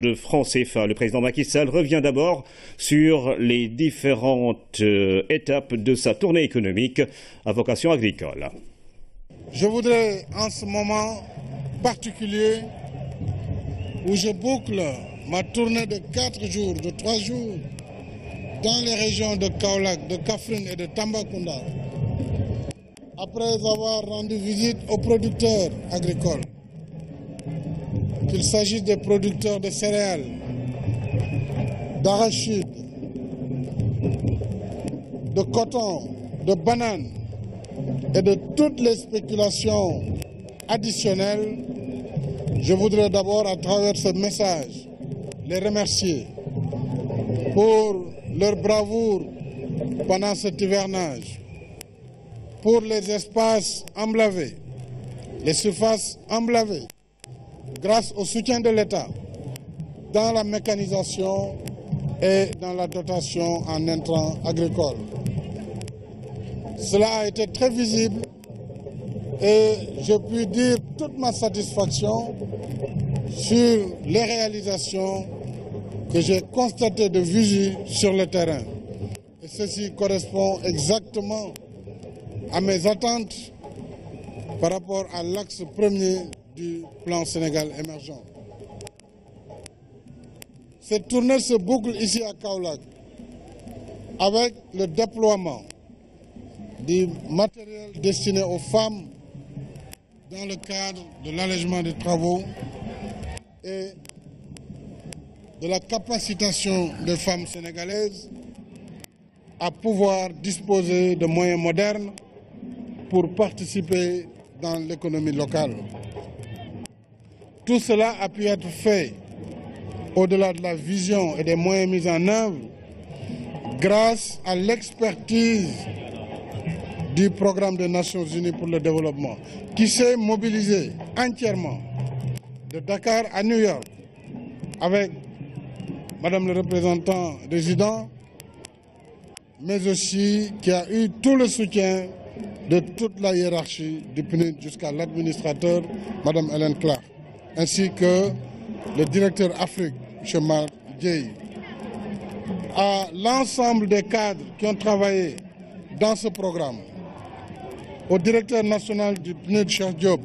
De francs CFA. Le président Macky Sall revient d'abord sur les différentes étapes de sa tournée économique à vocation agricole. Je voudrais en ce moment particulier où je boucle ma tournée de 4 jours, de 3 jours dans les régions de Kaolack, de Kaffrine et de Tambacounda, après avoir rendu visite aux producteurs agricoles, qu'il s'agisse des producteurs de céréales, d'arachides, de coton, de bananes et de toutes les spéculations additionnelles, je voudrais d'abord, à travers ce message, les remercier pour leur bravoure pendant cet hivernage, pour les espaces emblavés, les surfaces emblavées, grâce au soutien de l'État dans la mécanisation et dans la dotation en intrants agricoles. Cela a été très visible et je puis dire toute ma satisfaction sur les réalisations que j'ai constatées de visu sur le terrain. Et ceci correspond exactement à mes attentes par rapport à l'axe premier du plan Sénégal émergent. Cette tournée se boucle ici à Kaolack avec le déploiement du matériel destiné aux femmes dans le cadre de l'allègement des travaux et de la capacitation des femmes sénégalaises à pouvoir disposer de moyens modernes pour participer dans l'économie locale. Tout cela a pu être fait au-delà de la vision et des moyens mis en œuvre grâce à l'expertise du programme des Nations Unies pour le développement qui s'est mobilisé entièrement de Dakar à New York avec Madame le représentant résident, mais aussi qui a eu tout le soutien de toute la hiérarchie du PNUD jusqu'à l'administrateur, Madame Hélène Clark, ainsi que le directeur Afrique, M. Marc Dieye, à l'ensemble des cadres qui ont travaillé dans ce programme, au directeur national du PNUD, Cheikh Diop,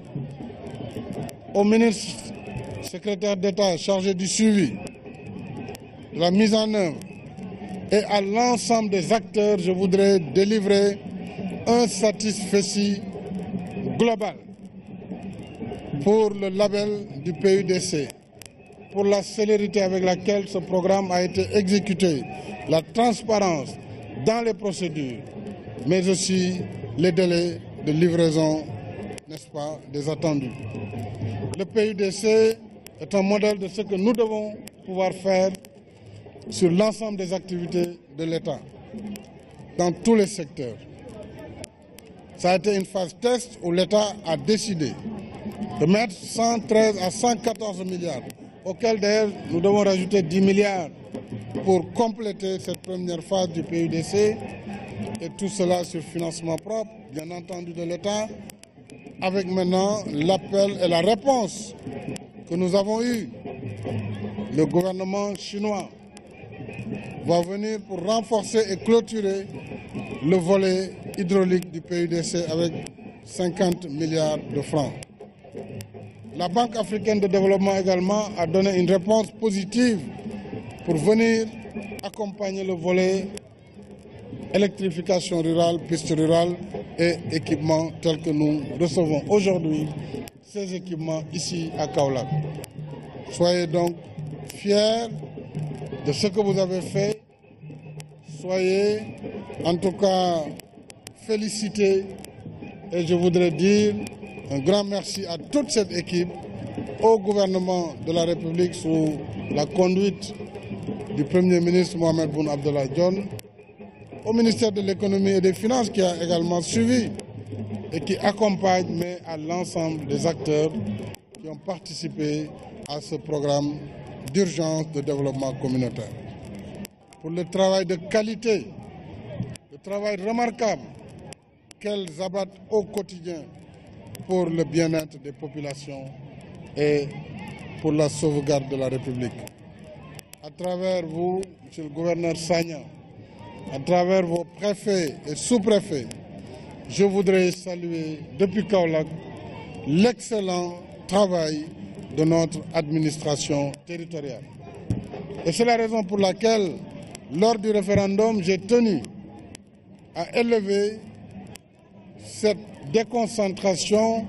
au ministre secrétaire d'État chargé du suivi, de la mise en œuvre, et à l'ensemble des acteurs, je voudrais délivrer un satisfecit global pour le label du PUDC, pour la célérité avec laquelle ce programme a été exécuté, la transparence dans les procédures, mais aussi les délais de livraison, n'est-ce pas, des attendus. Le PUDC est un modèle de ce que nous devons pouvoir faire sur l'ensemble des activités de l'État, dans tous les secteurs. Ça a été une phase test où l'État a décidé de mettre 113 à 114 milliards, auquel d'ailleurs nous devons rajouter 10 milliards pour compléter cette première phase du PUDC, et tout cela sur financement propre, bien entendu de l'État, avec maintenant l'appel et la réponse que nous avons eue. Le gouvernement chinois va venir pour renforcer et clôturer le volet hydraulique du PUDC avec 50 milliards de francs. La Banque africaine de développement également a donné une réponse positive pour venir accompagner le volet électrification rurale, piste rurale et équipements tels que nous recevons aujourd'hui ces équipements ici à Kaolack. Soyez donc fiers de ce que vous avez fait. Soyez en tout cas félicités et je voudrais dire un grand merci à toute cette équipe, au gouvernement de la République sous la conduite du Premier ministre Mohamed Boun Abdallah Dionne, au ministère de l'économie et des finances qui a également suivi et qui accompagne, mais à l'ensemble des acteurs qui ont participé à ce programme d'urgence de développement communautaire. Pour le travail de qualité, le travail remarquable qu'elles abattent au quotidien pour le bien-être des populations et pour la sauvegarde de la République. à travers vous, monsieur le gouverneur Sagna, à travers vos préfets et sous-préfets, je voudrais saluer depuis Kaolack l'excellent travail de notre administration territoriale. Et c'est la raison pour laquelle, lors du référendum, j'ai tenu à élever cette déconcentration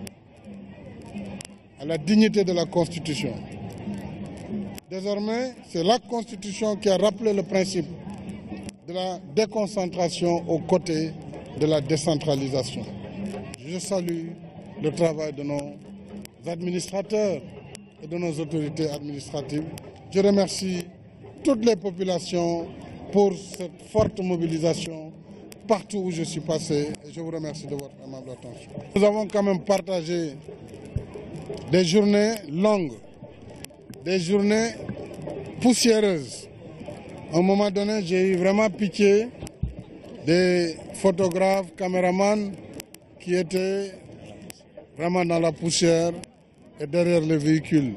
à la dignité de la Constitution. Désormais, c'est la Constitution qui a rappelé le principe de la déconcentration aux côtés de la décentralisation. Je salue le travail de nos administrateurs et de nos autorités administratives. Je remercie toutes les populations pour cette forte mobilisation partout où je suis passé et je vous remercie de votre aimable attention. Nous avons quand même partagé des journées longues, des journées poussiéreuses. À un moment donné, j'ai eu vraiment pitié des photographes, caméramans qui étaient vraiment dans la poussière et derrière les véhicules.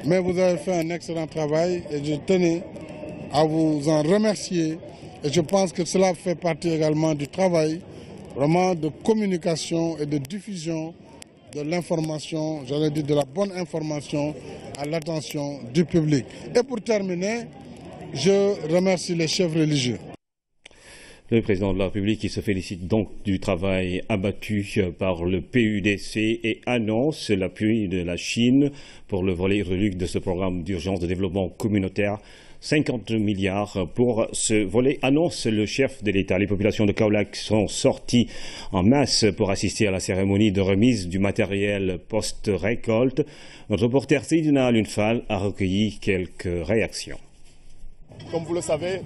Mais vous avez fait un excellent travail et je tenais à vous en remercier. Et je pense que cela fait partie également du travail vraiment de communication et de diffusion de l'information, j'allais dire de la bonne information à l'attention du public. Et pour terminer, je remercie les chefs religieux. Le président de la République qui se félicite donc du travail abattu par le PUDC et annonce l'appui de la Chine pour le volet hydraulique de ce programme d'urgence de développement communautaire. 50 milliards pour ce volet, annonce le chef de l'État. Les populations de Kaolack sont sorties en masse pour assister à la cérémonie de remise du matériel post-récolte. Notre reporter Seydina Lunfal a recueilli quelques réactions. Comme vous le savez,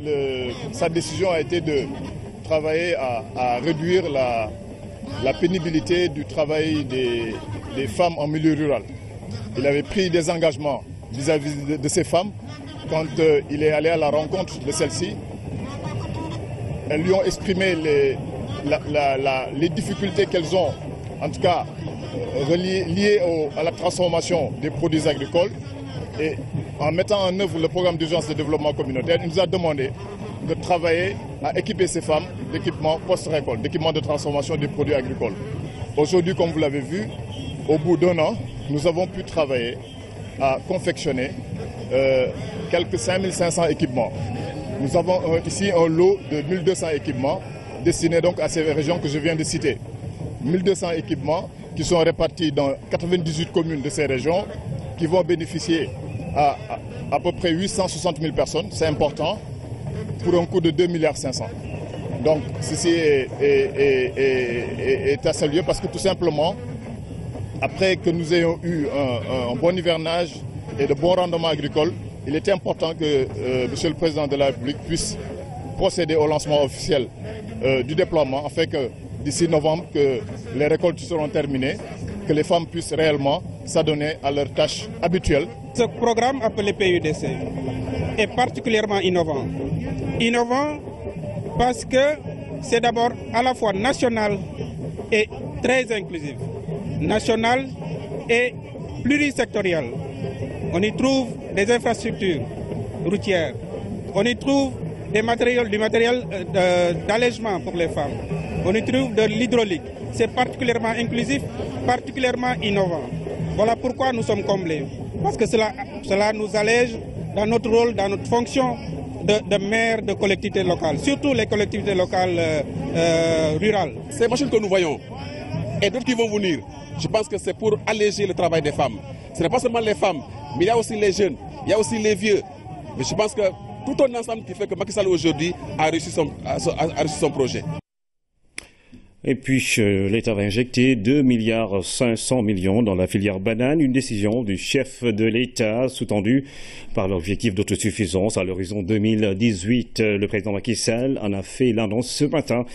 sa décision a été de travailler à réduire la pénibilité du travail des femmes en milieu rural. Il avait pris des engagements vis-à-vis de ces femmes. Quand il est allé à la rencontre de celles-ci, elles lui ont exprimé les difficultés qu'elles ont, en tout cas liées à la transformation des produits agricoles. Et en mettant en œuvre le programme d'urgence de développement communautaire, il nous a demandé de travailler à équiper ces femmes d'équipements post-récolte, d'équipements de transformation des produits agricoles. Aujourd'hui, comme vous l'avez vu, au bout d'un an, nous avons pu travailler à confectionner quelques 5500 équipements. Nous avons ici un lot de 1200 équipements destinés donc à ces régions que je viens de citer. 1200 équipements qui sont répartis dans 98 communes de ces régions qui vont bénéficier à peu près 860 000 personnes, c'est important, pour un coût de 2,5 milliards. Donc ceci est à saluer parce que tout simplement, après que nous ayons eu un bon hivernage et de bons rendements agricoles, il était important que Monsieur le Président de la République puisse procéder au lancement officiel du déploiement afin que d'ici novembre, que les récoltes seront terminées, que les femmes puissent réellement s'adonner à leurs tâches habituelles. Ce programme appelé PUDC est particulièrement innovant. Innovant parce que c'est d'abord à la fois national et très inclusif. National et plurisectoriel. On y trouve des infrastructures routières. On y trouve du matériel d'allègement pour les femmes. On y trouve de l'hydraulique. C'est particulièrement inclusif, particulièrement innovant. Voilà pourquoi nous sommes comblés. Parce que cela nous allège dans notre rôle, dans notre fonction de maire de collectivités locales, surtout les collectivités locales rurales. Ces machines que nous voyons et d'autres qui vont venir, je pense que c'est pour alléger le travail des femmes. Ce n'est pas seulement les femmes, mais il y a aussi les jeunes, il y a aussi les vieux. Mais je pense que tout un ensemble qui fait que Macky Sall aujourd'hui a réussi son projet. Et puis, l'État va injecter 2,5 milliards dans la filière banane, une décision du chef de l'État sous-tendue par l'objectif d'autosuffisance à l'horizon 2018. Le président Macky Sall en a fait l'annonce ce matin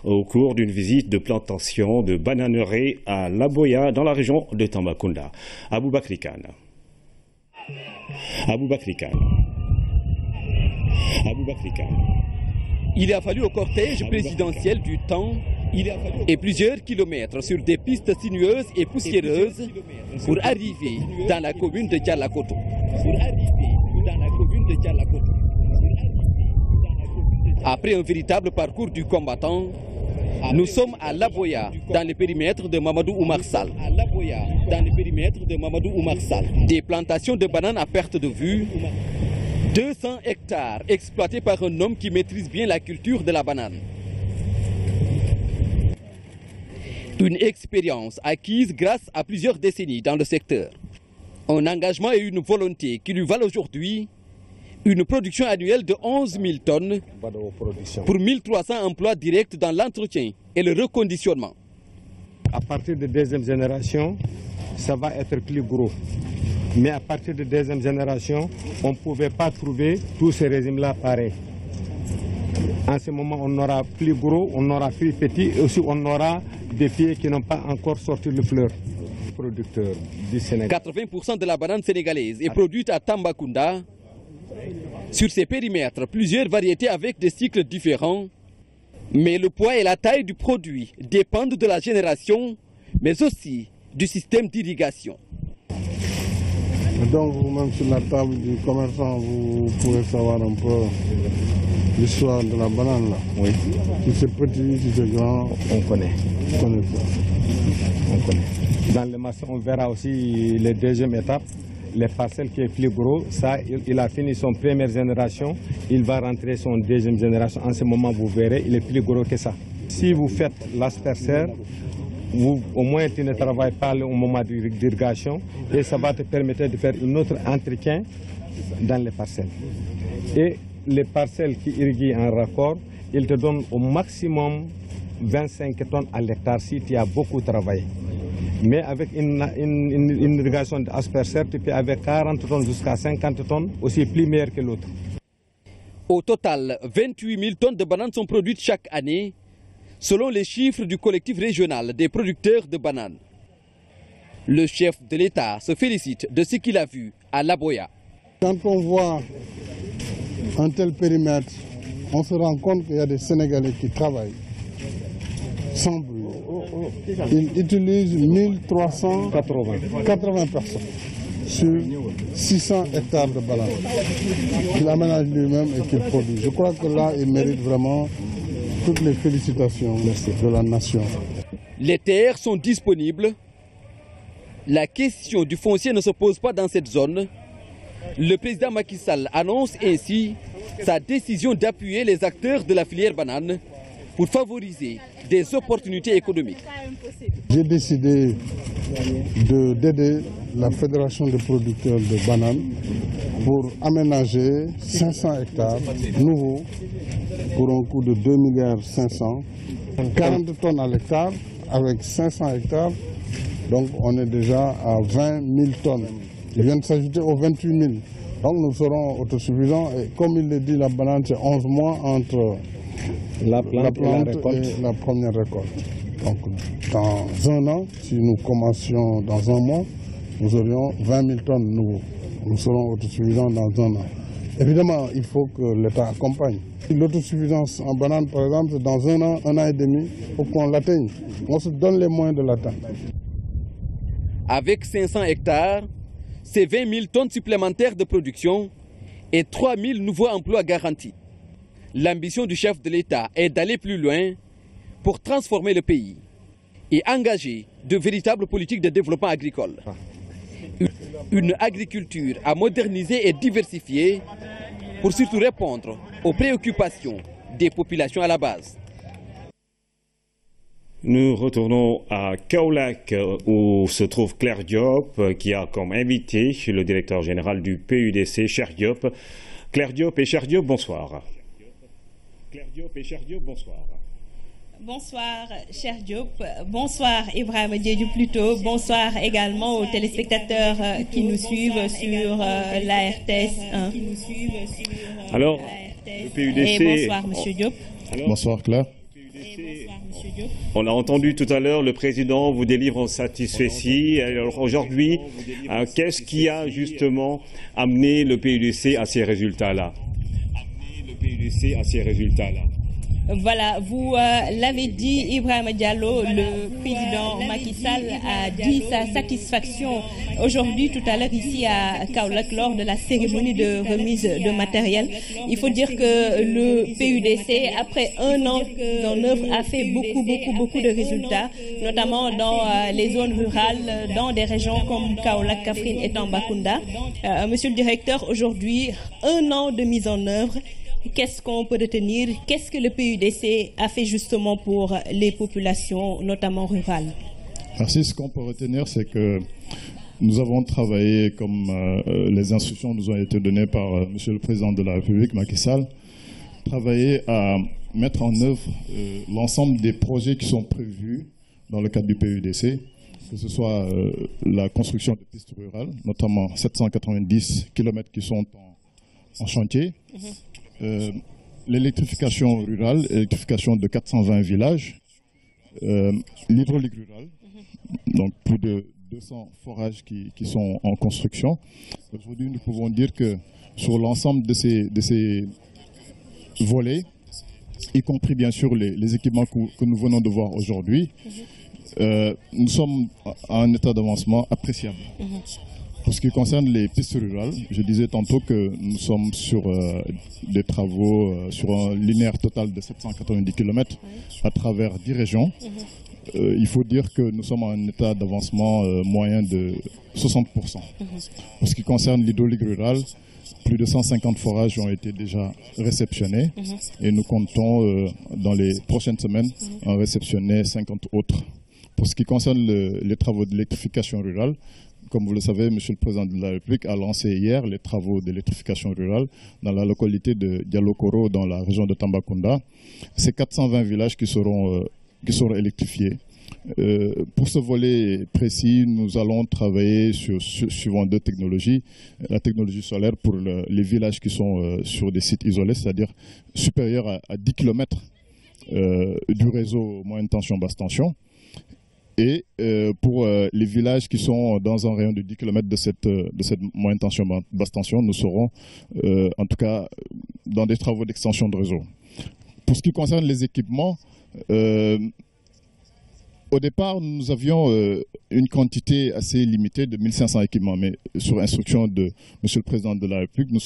au cours d'une visite de plantation de bananeraies à Laboya dans la région de Tambacounda. Aboubakri Kane. Il a fallu au cortège présidentiel du temps et plusieurs kilomètres sur des pistes sinueuses et poussiéreuses pour arriver dans la commune de Dialakoto. Après un véritable parcours du combattant, nous sommes à Laboya, dans le périmètre de Mamadou Oumar Sall. Des plantations de bananes à perte de vue, 200 hectares exploités par un homme qui maîtrise bien la culture de la banane. Une expérience acquise grâce à plusieurs décennies dans le secteur. Un engagement et une volonté qui lui valent aujourd'hui une production annuelle de 11 000 tonnes pour 1300 emplois directs dans l'entretien et le reconditionnement. À partir de deuxième génération, ça va être plus gros. Mais à partir de deuxième génération, on ne pouvait pas trouver tous ces régimes-là pareils. En ce moment, on aura plus gros, on aura plus petit, et aussi on aura des pieds qui n'ont pas encore sorti le fleur. Producteur du Sénégal. 80% de la banane sénégalaise est produite à Tambacounda. Sur ces périmètres, plusieurs variétés avec des cycles différents. Mais le poids et la taille du produit dépendent de la génération, mais aussi du système d'irrigation. Donc vous-même sur la table du commerçant, vous pouvez savoir un peu l'histoire de la banane là. Oui. Si c'est petit, si c'est grand, On connaît. on connaît ça. On connaît. Dans le marché, on verra aussi les deuxième étape. Les parcelles qui est plus gros, ça, il a fini son première génération, il va rentrer son deuxième génération. En ce moment, vous verrez, il est plus gros que ça. Si vous faites l'asperceur, au moins tu ne travailles pas au moment d'irrigation et ça va te permettre de faire un autre entretien dans les parcelles. Et les parcelles qui irriguent en raccord, ils te donnent au maximum 25 tonnes à l'hectare si tu as beaucoup travaillé. Mais avec une irrigation d'asperceur, tu peux avec 40 tonnes jusqu'à 50 tonnes, aussi plus meilleur que l'autre. Au total, 28 000 tonnes de bananes sont produites chaque année, selon les chiffres du collectif régional des producteurs de bananes. Le chef de l'État se félicite de ce qu'il a vu à Laboya. Quand on voit un tel périmètre, on se rend compte qu'il y a des Sénégalais qui travaillent sans bruit. Ils utilisent 1380 personnes sur 600 hectares de bananes qu'il aménage lui-même et qu'il produit. Je crois que là, il mérite vraiment toutes les félicitations de la nation. Les terres sont disponibles. La question du foncier ne se pose pas dans cette zone. Le président Macky Sall annonce ainsi sa décision d'appuyer les acteurs de la filière banane pour favoriser des opportunités économiques. J'ai décidé d'aider la Fédération des producteurs de bananes pour aménager 500 hectares nouveaux pour un coût de 2,5 milliards, 40 tonnes à l'hectare avec 500 hectares. Donc on est déjà à 20 000 tonnes. Ils viennent s'ajouter aux 28 000. Donc nous serons autosuffisants. Et comme il le dit, la banane, c'est 11 mois entre la plante et la première récolte. Donc dans un an, si nous commencions dans un mois, nous aurions 20 000 tonnes nouveaux. Nous serons autosuffisants dans un an. Évidemment, il faut que l'État accompagne. L'autosuffisance en banane, par exemple, dans un an et demi, il faut qu'on l'atteigne. On se donne les moyens de l'atteindre. Avec 500 hectares, c'est 20 000 tonnes supplémentaires de production et 3 000 nouveaux emplois garantis. L'ambition du chef de l'État est d'aller plus loin pour transformer le pays et engager de véritables politiques de développement agricole. Une agriculture à moderniser et diversifier pour surtout répondre aux préoccupations des populations à la base. Nous retournons à Kaolack où se trouve Claire Diop qui a comme invité le directeur général du PUDC, Cheikh Diop. Claire Diop et Cheikh Diop, bonsoir. Claire Diop et Cheikh Diop, bonsoir. Bonsoir Cheikh Diop, bonsoir Ibrahima Diédhiou plutôt, bonsoir également aux téléspectateurs qui nous suivent sur la RTS 1. Alors, le PUDC... Et bonsoir Monsieur Diop. Bonsoir Claire. On a entendu tout à l'heure le président vous délivre satisfecit. Alors aujourd'hui, qu'est-ce qui a justement amené le PUDC à ces résultats-là? Voilà, vous l'avez dit, Ibrahima Diallo, le président Macky Sall a dit sa satisfaction aujourd'hui, tout à l'heure, ici à Kaolack, lors de la cérémonie de remise de matériel. Il faut dire que le PUDC, après un an en œuvre, a fait beaucoup de résultats, notamment dans les zones rurales, dans des régions comme Kaolack, Kaffrine et Tambacounda. Monsieur le directeur, aujourd'hui, un an de mise en œuvre. Qu'est-ce qu'on peut retenir? Qu'est-ce que le PUDC a fait justement pour les populations, notamment rurales? Merci. Ce qu'on peut retenir, c'est que nous avons travaillé comme les instructions nous ont été données par Monsieur le Président de la République, Macky Sall, travailler à mettre en œuvre l'ensemble des projets qui sont prévus dans le cadre du PUDC, que ce soit la construction de pistes rurales, notamment 790 km qui sont en chantier, l'électrification rurale, l'électrification de 420 villages, l'hydraulique rurale, donc plus de 200 forages qui sont en construction. Aujourd'hui, nous pouvons dire que sur l'ensemble de ces volets, y compris bien sûr les équipements que nous venons de voir aujourd'hui, nous sommes à un état d'avancement appréciable. Pour ce qui concerne les pistes rurales, je disais tantôt que nous sommes sur des travaux sur un linéaire total de 790 km à travers 10 régions. Il faut dire que nous sommes à un état d'avancement moyen de 60%. Pour ce qui concerne l'hydraulique rurale, plus de 150 forages ont été déjà réceptionnés et nous comptons dans les prochaines semaines en réceptionner 50 autres. Pour ce qui concerne les travaux d'électrification rurale, comme vous le savez, Monsieur le Président de la République a lancé hier les travaux d'électrification rurale dans la localité de Dialokoro, dans la région de Tambacounda. C'est 420 villages qui seront électrifiés. Pour ce volet précis, nous allons travailler suivant deux technologies. La technologie solaire pour les villages qui sont sur des sites isolés, c'est-à-dire supérieurs à 10 km du réseau moyenne tension, basse tension. Et pour les villages qui sont dans un rayon de 10 km de cette moyenne tension, basse tension, nous serons en tout cas dans des travaux d'extension de réseau. Pour ce qui concerne les équipements, au départ, nous avions une quantité assez limitée de 1500 équipements, mais sur instruction de Monsieur le Président de la République, nous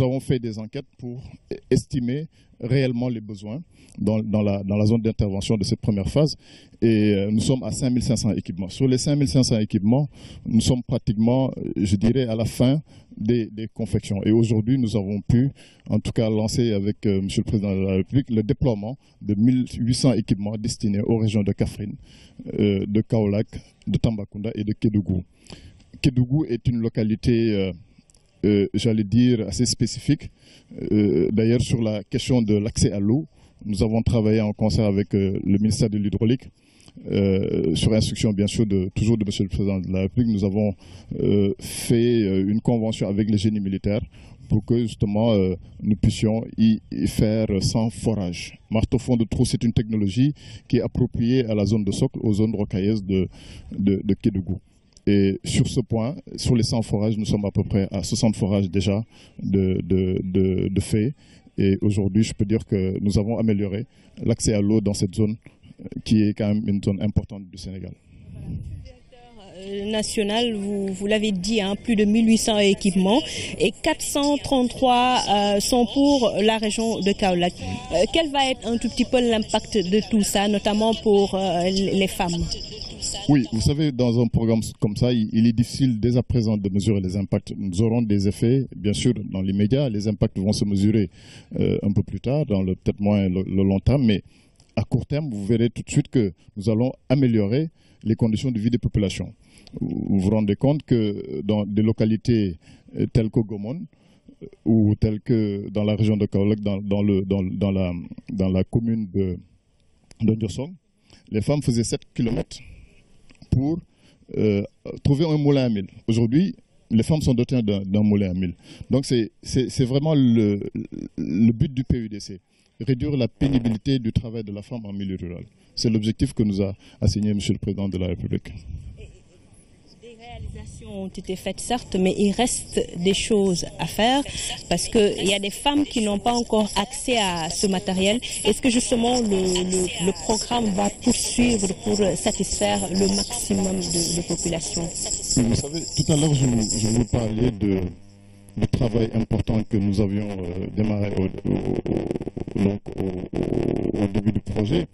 avons fait des enquêtes pour estimer réellement les besoins dans la zone d'intervention de cette première phase et nous sommes à 5500 équipements. Sur les 5500 équipements, nous sommes pratiquement, je dirais, à la fin des confections. Et aujourd'hui, nous avons pu, en tout cas, lancer avec Monsieur le Président de la République le déploiement de 1800 équipements destinés aux régions de Kaffrine, de Kaolack, de Tambacounda et de Kédougou. Kédougou est une localité j'allais dire, assez spécifique. D'ailleurs, sur la question de l'accès à l'eau, nous avons travaillé en concert avec le ministère de l'Hydraulique, sur instruction bien sûr toujours de Monsieur le Président de la République. Nous avons fait une convention avec les génies militaires pour que justement nous puissions y faire sans forage. Marteau fond de trou, c'est une technologie qui est appropriée à la zone de socle, aux zones rocailleuses de Kédougou. Et sur ce point, sur les 100 forages, nous sommes à peu près à 60 forages déjà de faits. Et aujourd'hui, je peux dire que nous avons amélioré l'accès à l'eau dans cette zone qui est quand même une zone importante du Sénégal. National, vous l'avez dit, hein, plus de 1800 équipements et 433 sont pour la région de Kaolack. Quel va être un tout petit peu l'impact de tout ça, notamment pour les femmes? Oui, vous savez, dans un programme comme ça, il est difficile dès à présent de mesurer les impacts. Nous aurons des effets, bien sûr, dans l'immédiat. Les impacts vont se mesurer un peu plus tard, dans peut-être moins le long terme, mais à court terme, vous verrez tout de suite que nous allons améliorer les conditions de vie des populations. Vous vous rendez compte que dans des localités telles que Gomon, ou telles que dans la région de Kaolack, dans la commune de Ndiossong, les femmes faisaient 7 km pour trouver un moulin à mil. Aujourd'hui, les femmes sont dotées d'un moulin à mil. Donc c'est vraiment le but du PUDC, réduire la pénibilité du travail de la femme en milieu rural. C'est l'objectif que nous a assigné M. le Président de la République. Des réalisations ont été faites, certes, mais il reste des choses à faire parce qu'il y a des femmes qui n'ont pas encore accès à ce matériel. Est-ce que justement le programme va poursuivre pour satisfaire le maximum de population? Vous savez, tout à l'heure, je vous parlais du travail important que nous avions démarré au début du projet,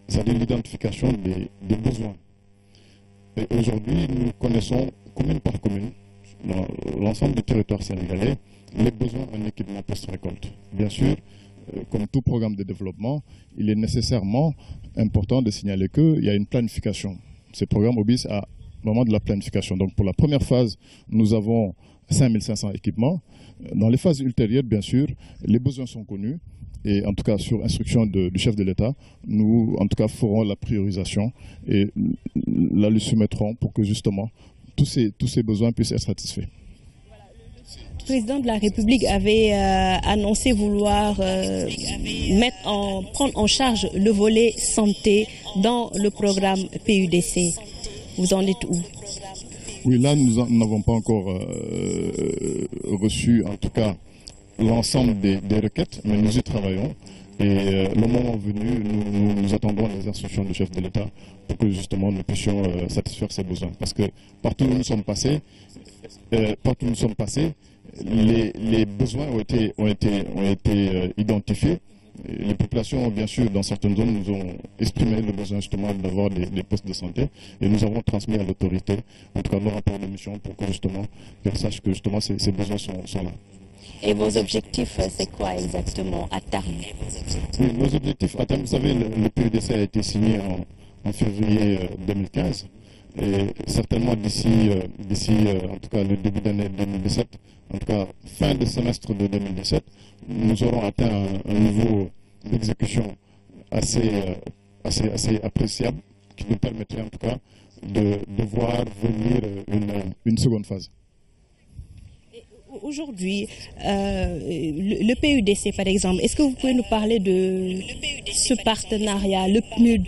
c'est-à-dire l'identification des besoins. Et aujourd'hui, nous connaissons commune par commune, dans l'ensemble du territoire sénégalais, les besoins en équipement post-récolte. Bien sûr, comme tout programme de développement, il est nécessairement important de signaler qu'il y a une planification. Ces programmes obéissent à vraiment de la planification. Donc pour la première phase, nous avons 5500 équipements. Dans les phases ultérieures, bien sûr, les besoins sont connus. Et en tout cas, sur instruction du chef de l'État, nous, en tout cas, ferons la priorisation et la lui soumettrons pour que, justement, tous ces besoins puissent être satisfaits. Le président de la République avait annoncé vouloir prendre en charge le volet santé dans le programme PUDC. Vous en êtes où? Oui, là, nous n'avons pas encore reçu, en tout cas, l'ensemble des requêtes, mais nous y travaillons. Et le moment venu, nous attendons les instructions du chef de l'État pour que justement nous puissions satisfaire ses besoins. Parce que partout où nous sommes passés, les besoins ont été identifiés. Les populations, bien sûr, dans certaines zones, nous ont exprimé le besoin justement d'avoir des postes de santé et nous avons transmis à l'autorité, en tout cas nos rapports de mission, pour que justement qu'elle sache que justement ces besoins sont là. Et vos objectifs, c'est quoi exactement à terme? Oui, nos objectifs à terme, vous savez, le PUDC a été signé en février 2015 et certainement d'ici en tout cas le début d'année 2017, en tout cas fin de semestre de 2017, nous aurons atteint un niveau d'exécution assez appréciable qui nous permettrait en tout cas de voir venir une seconde phase. Aujourd'hui, le PUDC par exemple, est-ce que vous pouvez nous parler de ce partenariat, le PNUD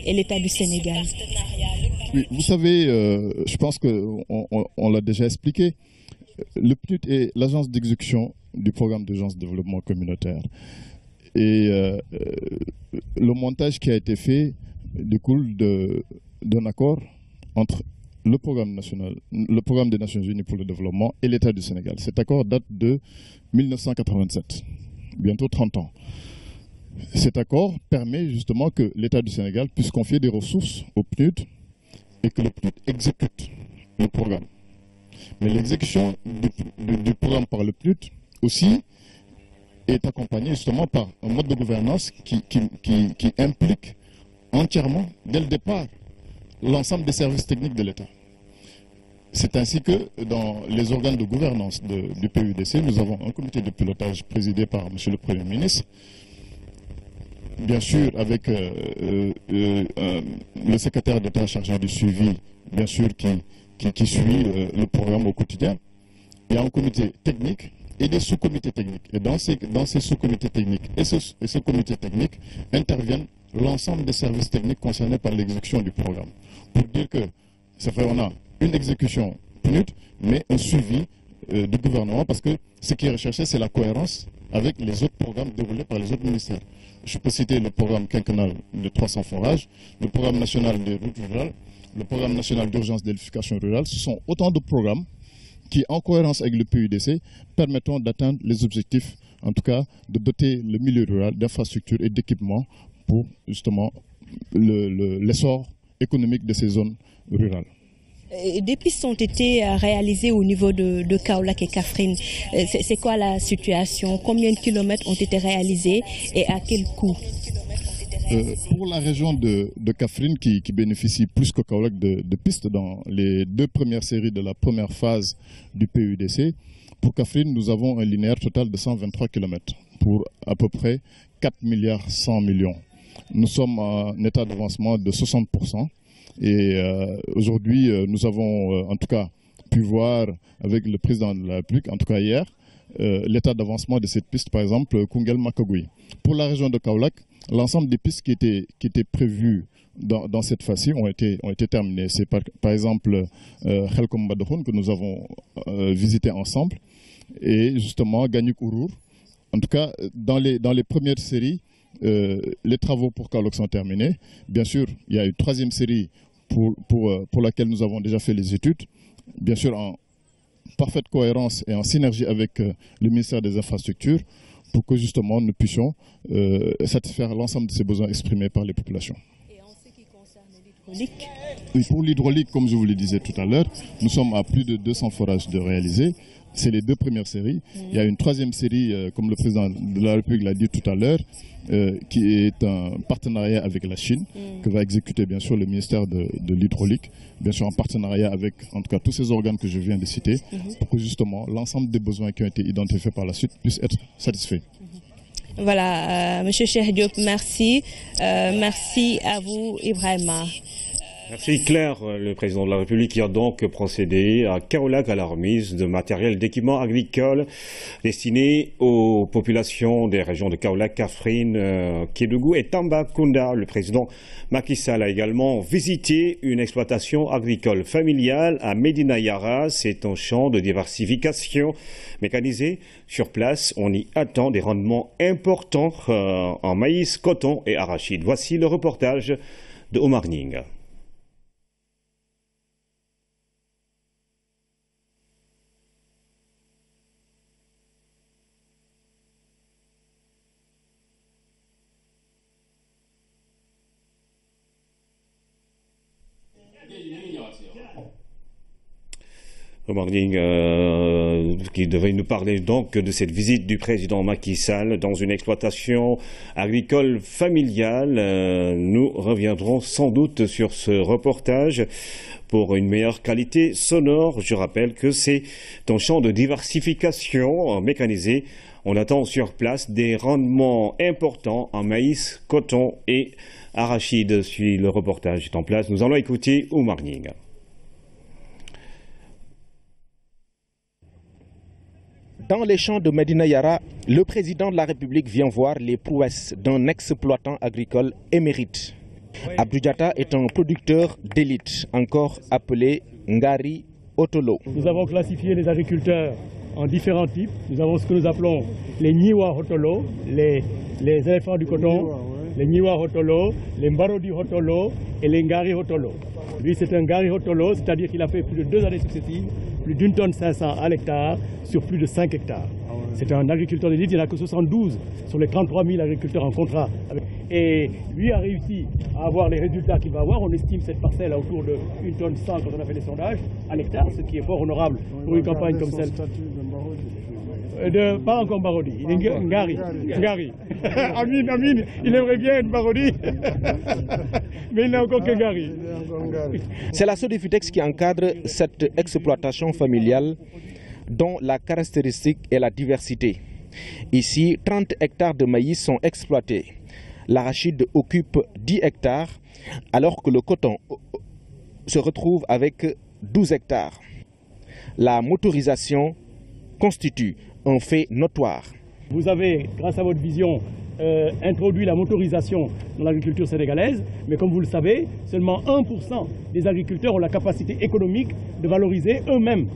et l'État du Sénégal? Oui, vous savez, je pense qu'on l'a déjà expliqué, le PNUD est l'agence d'exécution du programme d'urgence de développement communautaire. Et le montage qui a été fait découle d'un accord entre le programme des Nations Unies pour le développement et l'État du Sénégal. Cet accord date de 1987, bientôt 30 ans. Cet accord permet justement que l'État du Sénégal puisse confier des ressources au PNUD et que le PNUD exécute le programme. Mais l'exécution du programme par le PNUD aussi est accompagnée justement par un mode de gouvernance qui implique entièrement, dès le départ, l'ensemble des services techniques de l'État. C'est ainsi que dans les organes de gouvernance du PUDC, nous avons un comité de pilotage présidé par M. le Premier ministre, bien sûr avec le secrétaire d'État chargé du suivi, bien sûr qui suit le programme au quotidien. Il y a un comité technique et des sous-comités techniques. Et dans ces sous-comités techniques et ce comité technique interviennent l'ensemble des services techniques concernés par l'exécution du programme. Pour dire que, c'est vrai, on a une exécution PNUD, mais un suivi du gouvernement, parce que ce qui est recherché, c'est la cohérence avec les autres programmes déroulés par les autres ministères. Je peux citer le programme quinquennal de 300 forages, le programme national des routes rurales, le programme national d'urgence d'électrification rurale. Ce sont autant de programmes qui, en cohérence avec le PUDC, permettront d'atteindre les objectifs, en tout cas, de doter le milieu rural d'infrastructures et d'équipements pour justement l'essor économique de ces zones rurales. Des pistes ont été réalisées au niveau de Kaolack et Kaffrine. C'est quoi la situation? Combien de kilomètres ont été réalisés et à quel coût? Pour la région de Kaffrine, qui bénéficie plus que Kaolack de pistes dans les deux premières séries de la première phase du PUDC, pour Kaffrine, nous avons un linéaire total de 123 km pour à peu près 4 milliards 100 millions. Nous sommes en état d'avancement de 60%. Et aujourd'hui, nous avons en tout cas pu voir avec le président de la République, en tout cas hier, l'état d'avancement de cette piste, par exemple, Koungheul-Makagoui. Pour la région de Kaolack, l'ensemble des pistes qui étaient prévues dans cette phase-ci ont été terminés. C'est par exemple Khelkom Badokhoun que nous avons visité ensemble et justement Gagnouk Ourour. En tout cas, dans les premières séries, les travaux pour Kaolack sont terminés. Bien sûr, il y a une troisième série pour laquelle nous avons déjà fait les études. Bien sûr, en parfaite cohérence et en synergie avec le ministère des Infrastructures pour que justement nous puissions satisfaire l'ensemble de ces besoins exprimés par les populations. Et en ce qui concerne l'hydraulique? Oui, pour l'hydraulique, comme je vous le disais tout à l'heure, nous sommes à plus de 200 forages de réaliser. C'est les deux premières séries. Il y a une troisième série, comme le président de la République l'a dit tout à l'heure, qui est un partenariat avec la Chine, que va exécuter bien sûr le ministère de l'hydraulique, bien sûr en partenariat avec en tout cas tous ces organes que je viens de citer, pour que justement l'ensemble des besoins qui ont été identifiés par la suite puissent être satisfaits. Voilà, Monsieur Cheikh Diop, merci. Merci à vous, Ibrahima. Merci Claire. Le président de la République qui a donc procédé à Kaolack à la remise de matériel d'équipement agricole destiné aux populations des régions de Kaolack, Kaffrine, Kédougou et Tambacounda. Le président Macky Sall a également visité une exploitation agricole familiale à Médina Yara. C'est un champ de diversification mécanisé. Sur place, on y attend des rendements importants en maïs, coton et arachide. Voici le reportage de Omar Ning. Omar Ning, qui devait nous parler donc de cette visite du président Macky Sall dans une exploitation agricole familiale. Nous reviendrons sans doute sur ce reportage pour une meilleure qualité sonore. Je rappelle que c'est un champ de diversification mécanisé. On attend sur place des rendements importants en maïs, coton et arachide. Si le reportage est en place, nous allons écouter Omar Ning. Dans les champs de Médina Yara, le président de la République vient voir les prouesses d'un exploitant agricole émérite. Abdou Diatta est un producteur d'élite, encore appelé Ngari Otolo. Nous avons classifié les agriculteurs en différents types. Nous avons ce que nous appelons les Nyiwa Otolo, les éléphants du coton, les Nyiwa Otolo, les Mbarodi Otolo et les Ngari Otolo. Lui, c'est un Ngari Otolo, c'est-à-dire qu'il a fait plus de 2 années successives, plus d'1,5 tonne à l'hectare sur plus de 5 hectares. C'est un agriculteur d'élite, il n'y en a que 72 sur les 33 000 agriculteurs en contrat. Et lui a réussi à avoir les résultats qu'il va avoir. On estime cette parcelle à autour de 1,1 tonne quand on a fait les sondages à l'hectare, ce qui est fort honorable pour une campagne comme celle. Pas encore Barodi, il est Ngari. Amin, il aimerait bien être Barodi, mais il n'a encore que Ngari. C'est la Sodefitex qui encadre cette exploitation familiale dont la caractéristique est la diversité. Ici, 30 hectares de maïs sont exploités. L'arachide occupe 10 hectares, alors que le coton se retrouve avec 12 hectares. La motorisation constitue un fait notoire. Vous avez, grâce à votre vision, introduit la motorisation dans l'agriculture sénégalaise, mais comme vous le savez, seulement 1% des agriculteurs ont la capacité économique de valoriser eux-mêmes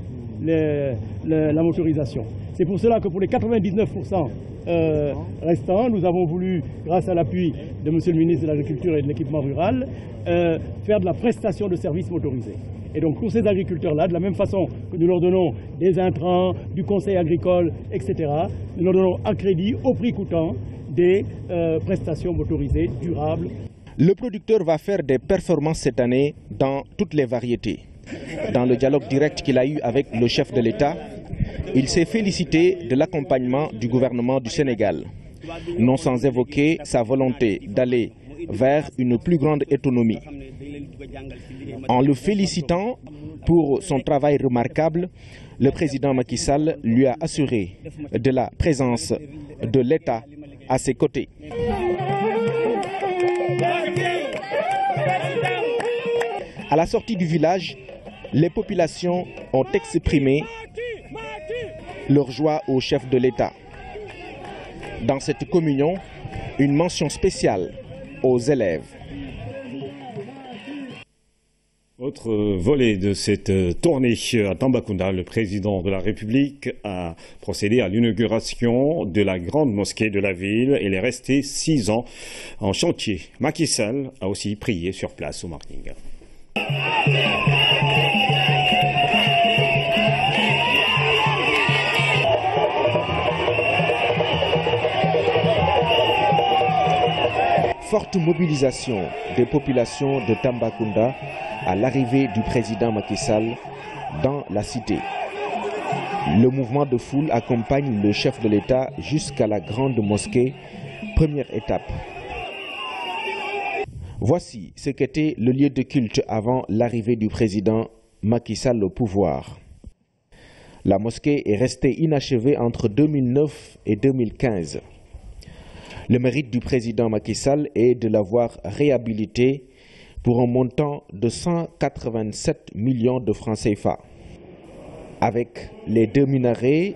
la motorisation. C'est pour cela que pour les 99% restants, nous avons voulu, grâce à l'appui de M. le ministre de l'Agriculture et de l'Équipement rural, faire de la prestation de services motorisés. Et donc pour ces agriculteurs-là, de la même façon que nous leur donnons des intrants, du conseil agricole, etc., nous leur donnons à crédit, au prix coûtant, des prestations motorisées durables. Le producteur va faire des performances cette année dans toutes les variétés. Dans le dialogue direct qu'il a eu avec le chef de l'État, il s'est félicité de l'accompagnement du gouvernement du Sénégal, non sans évoquer sa volonté d'aller vers une plus grande autonomie. En le félicitant pour son travail remarquable, le président Macky Sall lui a assuré de la présence de l'État à ses côtés. À la sortie du village, les populations ont exprimé leur joie au chef de l'État. Dans cette communion, une mention spéciale aux élèves. autre volet de cette tournée à Tambacounda, le président de la République a procédé à l'inauguration de la grande mosquée de la ville. Elle est restée 6 ans en chantier. Macky Sall a aussi prié sur place au Marning. Forte mobilisation des populations de Tambacounda à l'arrivée du président Macky Sall dans la cité. Le mouvement de foule accompagne le chef de l'État jusqu'à la grande mosquée, première étape. Voici ce qu'était le lieu de culte avant l'arrivée du président Macky Sall au pouvoir. La mosquée est restée inachevée entre 2009 et 2015. Le mérite du président Macky Sall est de l'avoir réhabilité pour un montant de 187 millions de francs CFA. Avec les 2 minarets,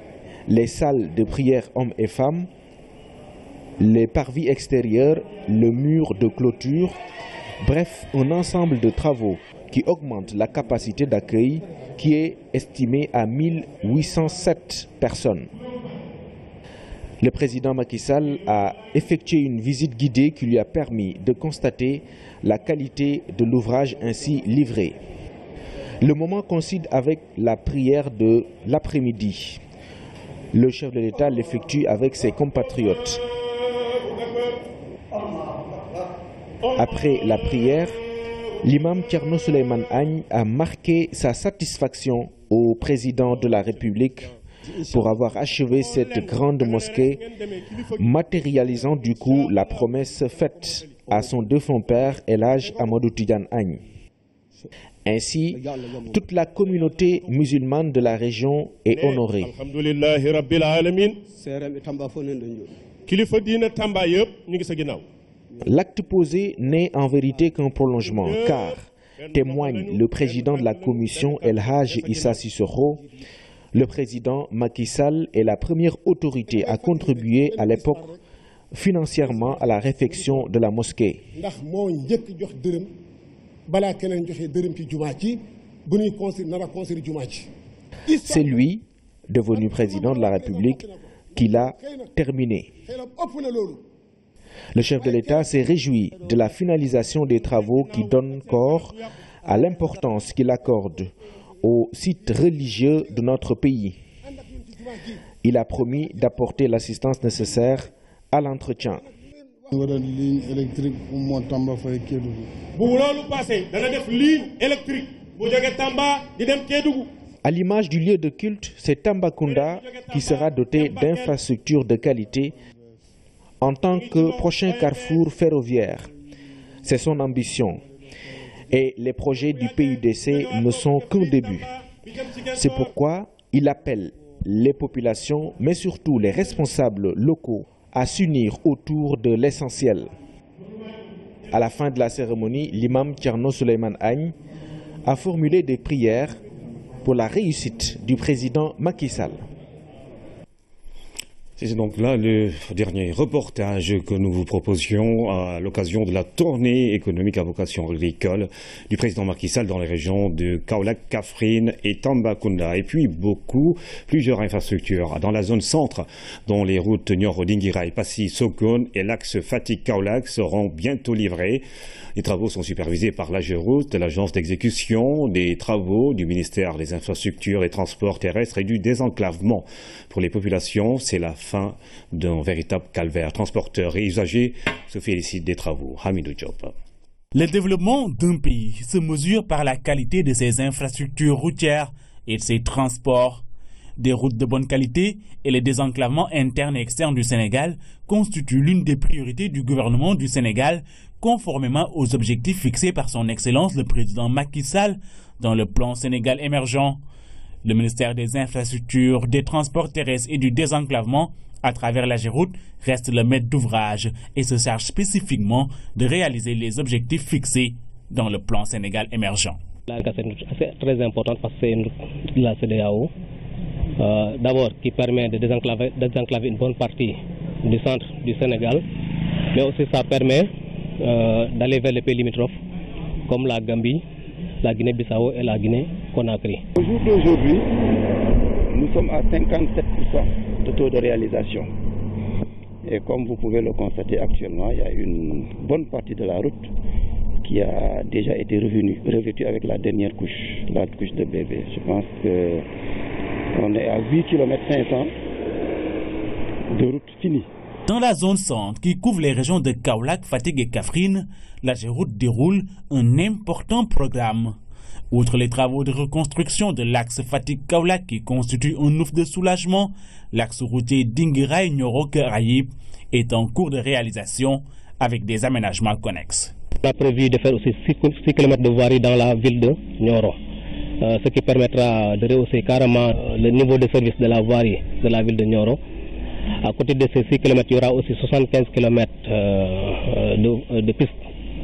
les salles de prière hommes et femmes, les parvis extérieurs, le mur de clôture, bref, un ensemble de travaux qui augmente la capacité d'accueil qui est estimée à 1807 personnes. Le président Macky Sall a effectué une visite guidée qui lui a permis de constater la qualité de l'ouvrage ainsi livré. Le moment coïncide avec la prière de l'après-midi. Le chef de l'État l'effectue avec ses compatriotes. Après la prière, l'imam Thierno Souleymane Agne a marqué sa satisfaction au président de la République pour avoir achevé cette grande mosquée, matérialisant du coup la promesse faite à son défunt père El Hadj Amadou Tidiane Agne. Ainsi, toute la communauté musulmane de la région est honorée. L'acte posé n'est en vérité qu'un prolongement, car, témoigne le président de la commission El Hadj Issa Sissoko, le président Macky Sall est la première autorité à contribuer à l'époque financièrement à la réfection de la mosquée. C'est lui, devenu président de la République, qui l'a terminé. Le chef de l'État s'est réjoui de la finalisation des travaux qui donnent corps à l'importance qu'il accorde aux sites religieux de notre pays. Il a promis d'apporter l'assistance nécessaire à l'entretien. À l'image du lieu de culte, c'est Tambacounda qui sera doté d'infrastructures de qualité en tant que prochain carrefour ferroviaire. C'est son ambition. Et les projets du PUDC ne sont qu'un début. C'est pourquoi il appelle les populations, mais surtout les responsables locaux, à s'unir autour de l'essentiel. À la fin de la cérémonie, l'imam Thierno Souleymane Agne a formulé des prières pour la réussite du président Macky Sall. C'est donc là le dernier reportage que nous vous proposions à l'occasion de la tournée économique à vocation agricole du président Macky Sall dans les régions de Kaolack, Kaffrine et Tambacounda. Et puis plusieurs infrastructures dans la zone centre, dont les routes Nioro-Dinguiraye, Passy, Sokone et l'axe Fatick-Kaolack seront bientôt livrées. Les travaux sont supervisés par l'AGEROUTE, l'agence d'exécution des travaux du ministère des Infrastructures, des Transports terrestres et du désenclavement. Pour les populations, c'est la fin d'un véritable calvaire. Transporteurs et usagers se félicitent des travaux. Hamidou Diop. Le développement d'un pays se mesure par la qualité de ses infrastructures routières et de ses transports. Des routes de bonne qualité et le désenclavement interne et externe du Sénégal constituent l'une des priorités du gouvernement du Sénégal, conformément aux objectifs fixés par son Excellence le président Macky Sall dans le plan Sénégal émergent. Le ministère des Infrastructures, des Transports terrestres et du désenclavement, à travers l'AGEROUTE, reste le maître d'ouvrage et se charge spécifiquement de réaliser les objectifs fixés dans le plan Sénégal émergent. C'est très important parce que c'est la CEDEAO. D'abord qui permet de désenclaver une bonne partie du centre du Sénégal, mais aussi ça permet d'aller vers les pays limitrophes comme la Gambie, la Guinée-Bissau et la Guinée-Conakry. Au jour d'aujourd'hui, nous sommes à 57% de taux de réalisation. Et comme vous pouvez le constater actuellement, il y a une bonne partie de la route qui a déjà été revêtue avec la dernière couche, la couche de bébé. Je pense qu'on est à 8 km 500 de route finie. Dans la zone centre qui couvre les régions de Kaolack, Fatick et Kaffrine, la Géroute déroule un important programme. Outre les travaux de reconstruction de l'axe Fatick-Kaolack qui constitue un ouf de soulagement, l'axe routier Dinguiraye-Nioro-Karaïb est en cours de réalisation avec des aménagements connexes. On a prévu de faire aussi 6 km de voirie dans la ville de Nioro, ce qui permettra de rehausser carrément le niveau de service de la voirie de la ville de Nioro. À côté de ces 6 km, il y aura aussi 75 km de pistes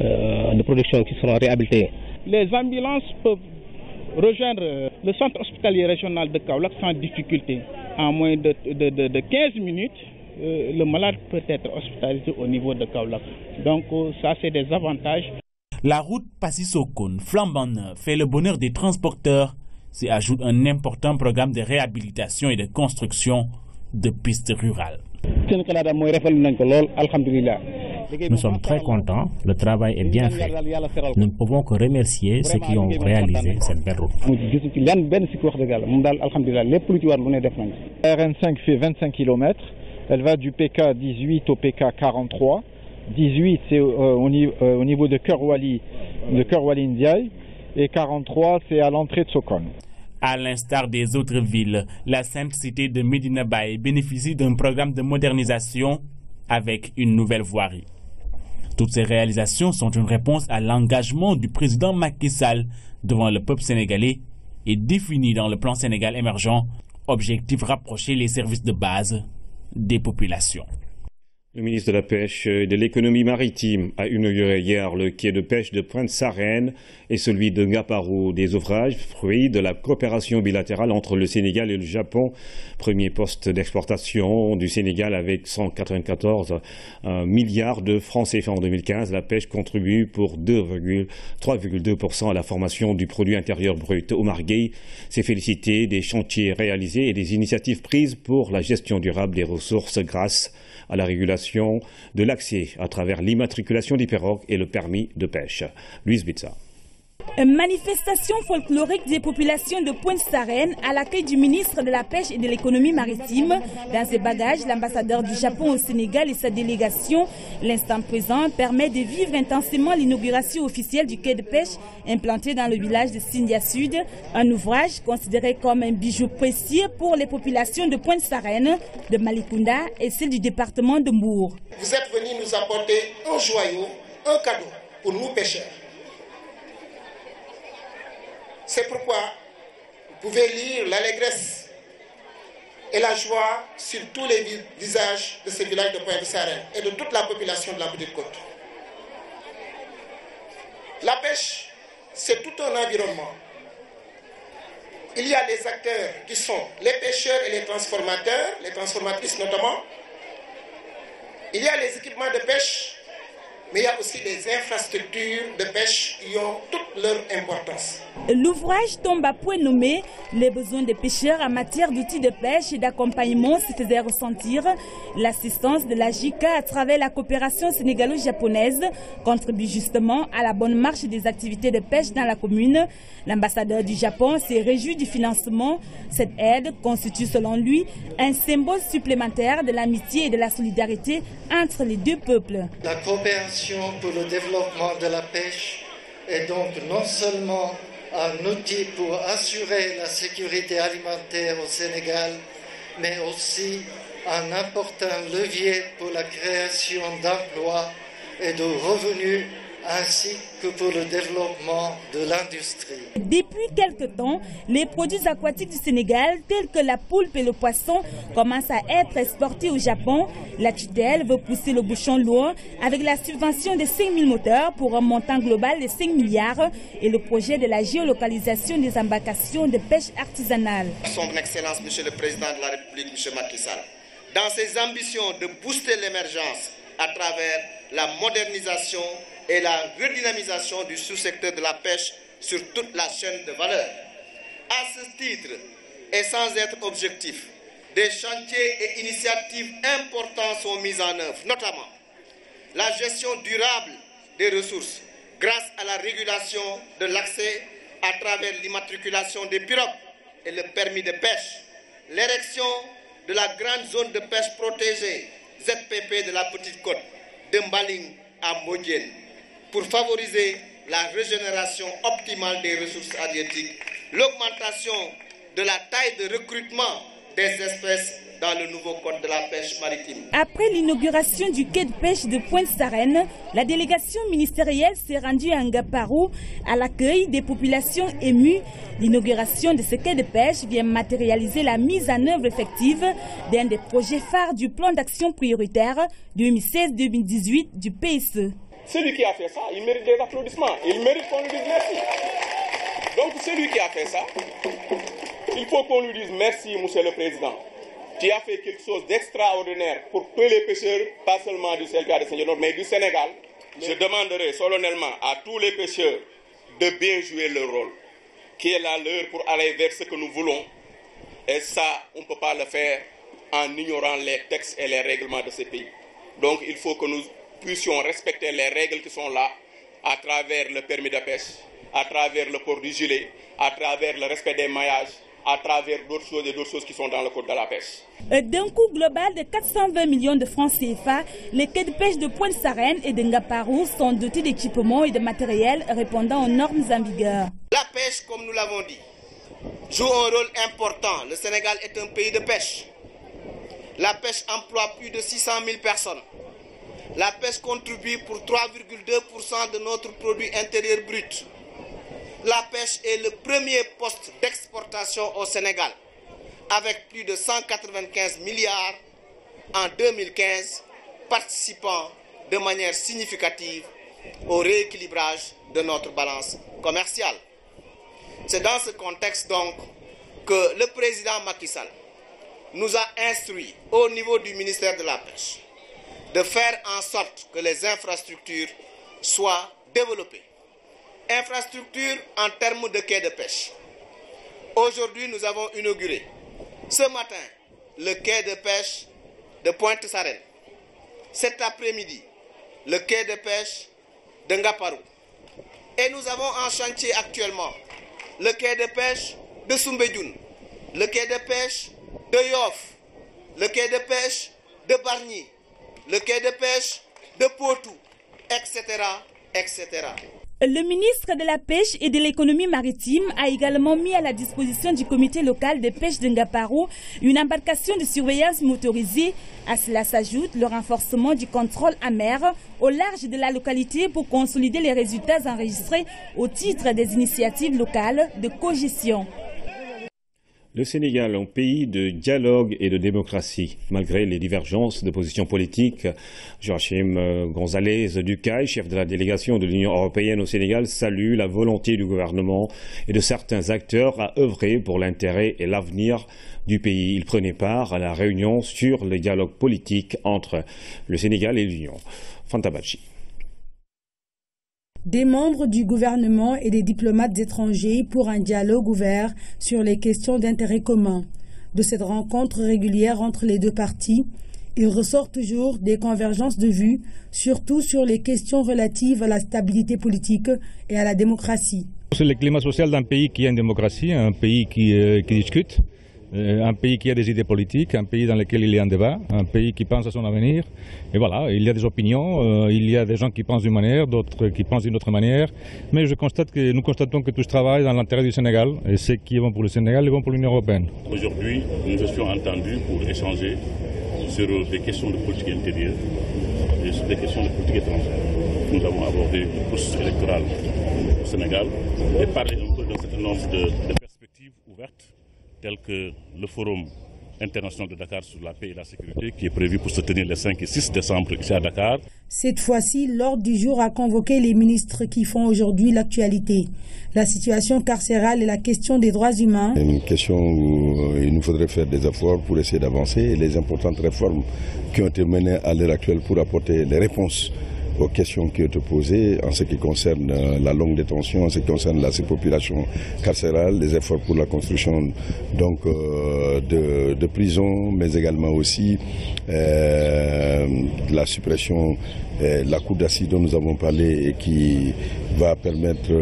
de production qui seront réhabilitées. Les ambulances peuvent rejoindre le centre hospitalier régional de Kaolack sans difficulté. En moins de 15 minutes, le malade peut être hospitalisé au niveau de Kaolack. Donc ça, c'est des avantages. La route Passy-Sokone, flambant neuf, fait le bonheur des transporteurs. S'y ajoute un important programme de réhabilitation et de construction de pistes rurales. Nous sommes très contents, le travail est bien fait. Nous ne pouvons que remercier ceux qui ont réalisé cette belle route. La RN5 fait 25 km, elle va du PK 18 au PK 43. 18 c'est au niveau de Kerwali Ndiaye et 43 c'est à l'entrée de Sokone. À l'instar des autres villes, la sainte cité de Medina Baye bénéficie d'un programme de modernisation avec une nouvelle voirie. Toutes ces réalisations sont une réponse à l'engagement du président Macky Sall devant le peuple sénégalais et défini dans le plan Sénégal émergent, objectif rapprocher les services de base des populations. Le ministre de la Pêche et de l'économie maritime a inauguré hier le quai de pêche de Pointe-Sarène et celui de Ngaparou, des ouvrages fruits de la coopération bilatérale entre le Sénégal et le Japon. Premier poste d'exportation du Sénégal avec 194 milliards de francs CFA en 2015. La pêche contribue pour 3,2% à la formation du produit intérieur brut. Omar Gueye s'est félicité des chantiers réalisés et des initiatives prises pour la gestion durable des ressources grâce à la régulation de l'accès à travers l'immatriculation des pirogues et le permis de pêche. Louise Bitsa. Une manifestation folklorique des populations de Pointe-Sarène à l'accueil du ministre de la Pêche et de l'économie maritime. Dans ses bagages, l'ambassadeur du Japon au Sénégal et sa délégation. L'instant présent permet de vivre intensément l'inauguration officielle du quai de pêche implanté dans le village de Sindia Sud. Un ouvrage considéré comme un bijou précieux pour les populations de Pointe-Sarène, de Malikunda et celles du département de Mbour. Vous êtes venus nous apporter un joyau, un cadeau pour nous pêcheurs. C'est pourquoi vous pouvez lire l'allégresse et la joie sur tous les visages de ce village de Pointe-Sarène et de toute la population de la Petite Côte. La pêche, c'est tout un environnement. Il y a des acteurs qui sont les pêcheurs et les transformatrices notamment. Il y a les équipements de pêche, mais il y a aussi des infrastructures de pêche qui ont toute leur importance. L'ouvrage tombe à point nommé. Les besoins des pêcheurs en matière d'outils de pêche et d'accompagnement se faisaient ressentir. L'assistance de la JICA à travers la coopération sénégalo-japonaise contribue justement à la bonne marche des activités de pêche dans la commune. L'ambassadeur du Japon s'est réjoui du financement. Cette aide constitue selon lui un symbole supplémentaire de l'amitié et de la solidarité entre les deux peuples. La coopération pour le développement de la pêche est donc non seulement un outil pour assurer la sécurité alimentaire au Sénégal, mais aussi un important levier pour la création d'emplois et de revenus, ainsi que pour le développement de l'industrie. Depuis quelque temps, les produits aquatiques du Sénégal, tels que la poulpe et le poisson, commencent à être exportés au Japon. La tutelle veut pousser le bouchon lourd avec la subvention de 5 000 moteurs pour un montant global de 5 milliards et le projet de la géolocalisation des embarcations de pêche artisanale. Son Excellence, Monsieur le Président de la République, Monsieur Macky Sall, dans ses ambitions de booster l'émergence à travers la modernisation et la redynamisation du sous-secteur de la pêche sur toute la chaîne de valeur. À ce titre, et sans être objectif, des chantiers et initiatives importants sont mis en œuvre, notamment la gestion durable des ressources grâce à la régulation de l'accès à travers l'immatriculation des pirogues et le permis de pêche, l'érection de la grande zone de pêche protégée ZPP de la Petite Côte, de Mbaling à Modienne, pour favoriser la régénération optimale des ressources halieutiques, l'augmentation de la taille de recrutement des espèces dans le nouveau code de la pêche maritime. Après l'inauguration du quai de pêche de Pointe-Sarène, la délégation ministérielle s'est rendue à Ngaparou à l'accueil des populations émues. L'inauguration de ce quai de pêche vient matérialiser la mise en œuvre effective d'un des projets phares du plan d'action prioritaire 2016-2018 du PSE. Celui qui a fait ça, il mérite des applaudissements. Il mérite qu'on lui dise merci. Donc celui qui a fait ça, il faut qu'on lui dise merci, monsieur le Président. Tu as fait quelque chose d'extraordinaire pour tous les pêcheurs, pas seulement du Sénégal, mais du Sénégal. Je demanderai solennellement à tous les pêcheurs de bien jouer leur rôle, qui est la leur pour aller vers ce que nous voulons. Et ça, on ne peut pas le faire en ignorant les textes et les règlements de ces pays. Donc il faut que nous puissions respecter les règles qui sont là, à travers le permis de pêche, à travers le port du gilet, à travers le respect des maillages, à travers d'autres choses et d'autres choses qui sont dans le code de la pêche. D'un coût global de 420 millions de francs CFA, les quais de pêche de Pointe-Sarène et de Ngaparou sont dotés d'équipements et de matériel répondant aux normes en vigueur. La pêche, comme nous l'avons dit, joue un rôle important. Le Sénégal est un pays de pêche. La pêche emploie plus de 600 000 personnes. La pêche contribue pour 3,2% de notre produit intérieur brut. La pêche est le premier poste d'exportation au Sénégal, avec plus de 195 milliards en 2015, participant de manière significative au rééquilibrage de notre balance commerciale. C'est dans ce contexte donc que le président Macky Sall nous a instruit au niveau du ministère de la Pêche de faire en sorte que les infrastructures soient développées. Infrastructure en termes de quai de pêche. Aujourd'hui, nous avons inauguré ce matin le quai de pêche de Pointe-Sarène. Cet après-midi, le quai de pêche de Ngaparou. Et nous avons en chantier actuellement le quai de pêche de Soumbédioune, le quai de pêche de Yoff, le quai de pêche de Bargny, le quai de pêche de Potou, etc., etc. Le ministre de la Pêche et de l'économie maritime a également mis à la disposition du comité local de pêche de Ngaparou une embarcation de surveillance motorisée. À cela s'ajoute le renforcement du contrôle en mer au large de la localité pour consolider les résultats enregistrés au titre des initiatives locales de cogestion. Le Sénégal, un pays de dialogue et de démocratie. Malgré les divergences de positions politiques, Joachim González Ducaille, chef de la délégation de l'Union européenne au Sénégal, salue la volonté du gouvernement et de certains acteurs à œuvrer pour l'intérêt et l'avenir du pays. Il prenait part à la réunion sur le dialogue politique entre le Sénégal et l'Union. Fantabachi. Des membres du gouvernement et des diplomates étrangers pour un dialogue ouvert sur les questions d'intérêt commun. De cette rencontre régulière entre les deux parties, il ressort toujours des convergences de vues, surtout sur les questions relatives à la stabilité politique et à la démocratie. C'est le climat social d'un pays qui a une démocratie, un pays qui discute, un pays qui a des idées politiques, un pays dans lequel il y a un débat, un pays qui pense à son avenir. Et voilà, il y a des opinions, il y a des gens qui pensent d'une manière, d'autres qui pensent d'une autre manière. Mais nous constatons que tout ce travail dans l'intérêt du Sénégal, et ceux qui vont pour le Sénégal, ils vont pour l'Union européenne. Aujourd'hui, nous étions entendus pour échanger sur des questions de politique intérieure et sur des questions de politique étrangère. Nous avons abordé le processus électoral au Sénégal et parlé un peu d'un certain nombre de perspectives ouvertes, tel que le forum international de Dakar sur la paix et la sécurité qui est prévu pour se tenir les 5 et 6 décembre ici à Dakar. Cette fois-ci, l'ordre du jour a convoqué les ministres qui font aujourd'hui l'actualité. La situation carcérale et la question des droits humains. Une question où il nous faudrait faire des efforts pour essayer d'avancer et les importantes réformes qui ont été menées à l'heure actuelle pour apporter les réponses aux questions qui ont été posées en ce qui concerne la longue détention, en ce qui concerne la surpopulation carcérale, les efforts pour la construction donc, de prisons, mais également aussi la suppression de la cour d'assises dont nous avons parlé et qui va permettre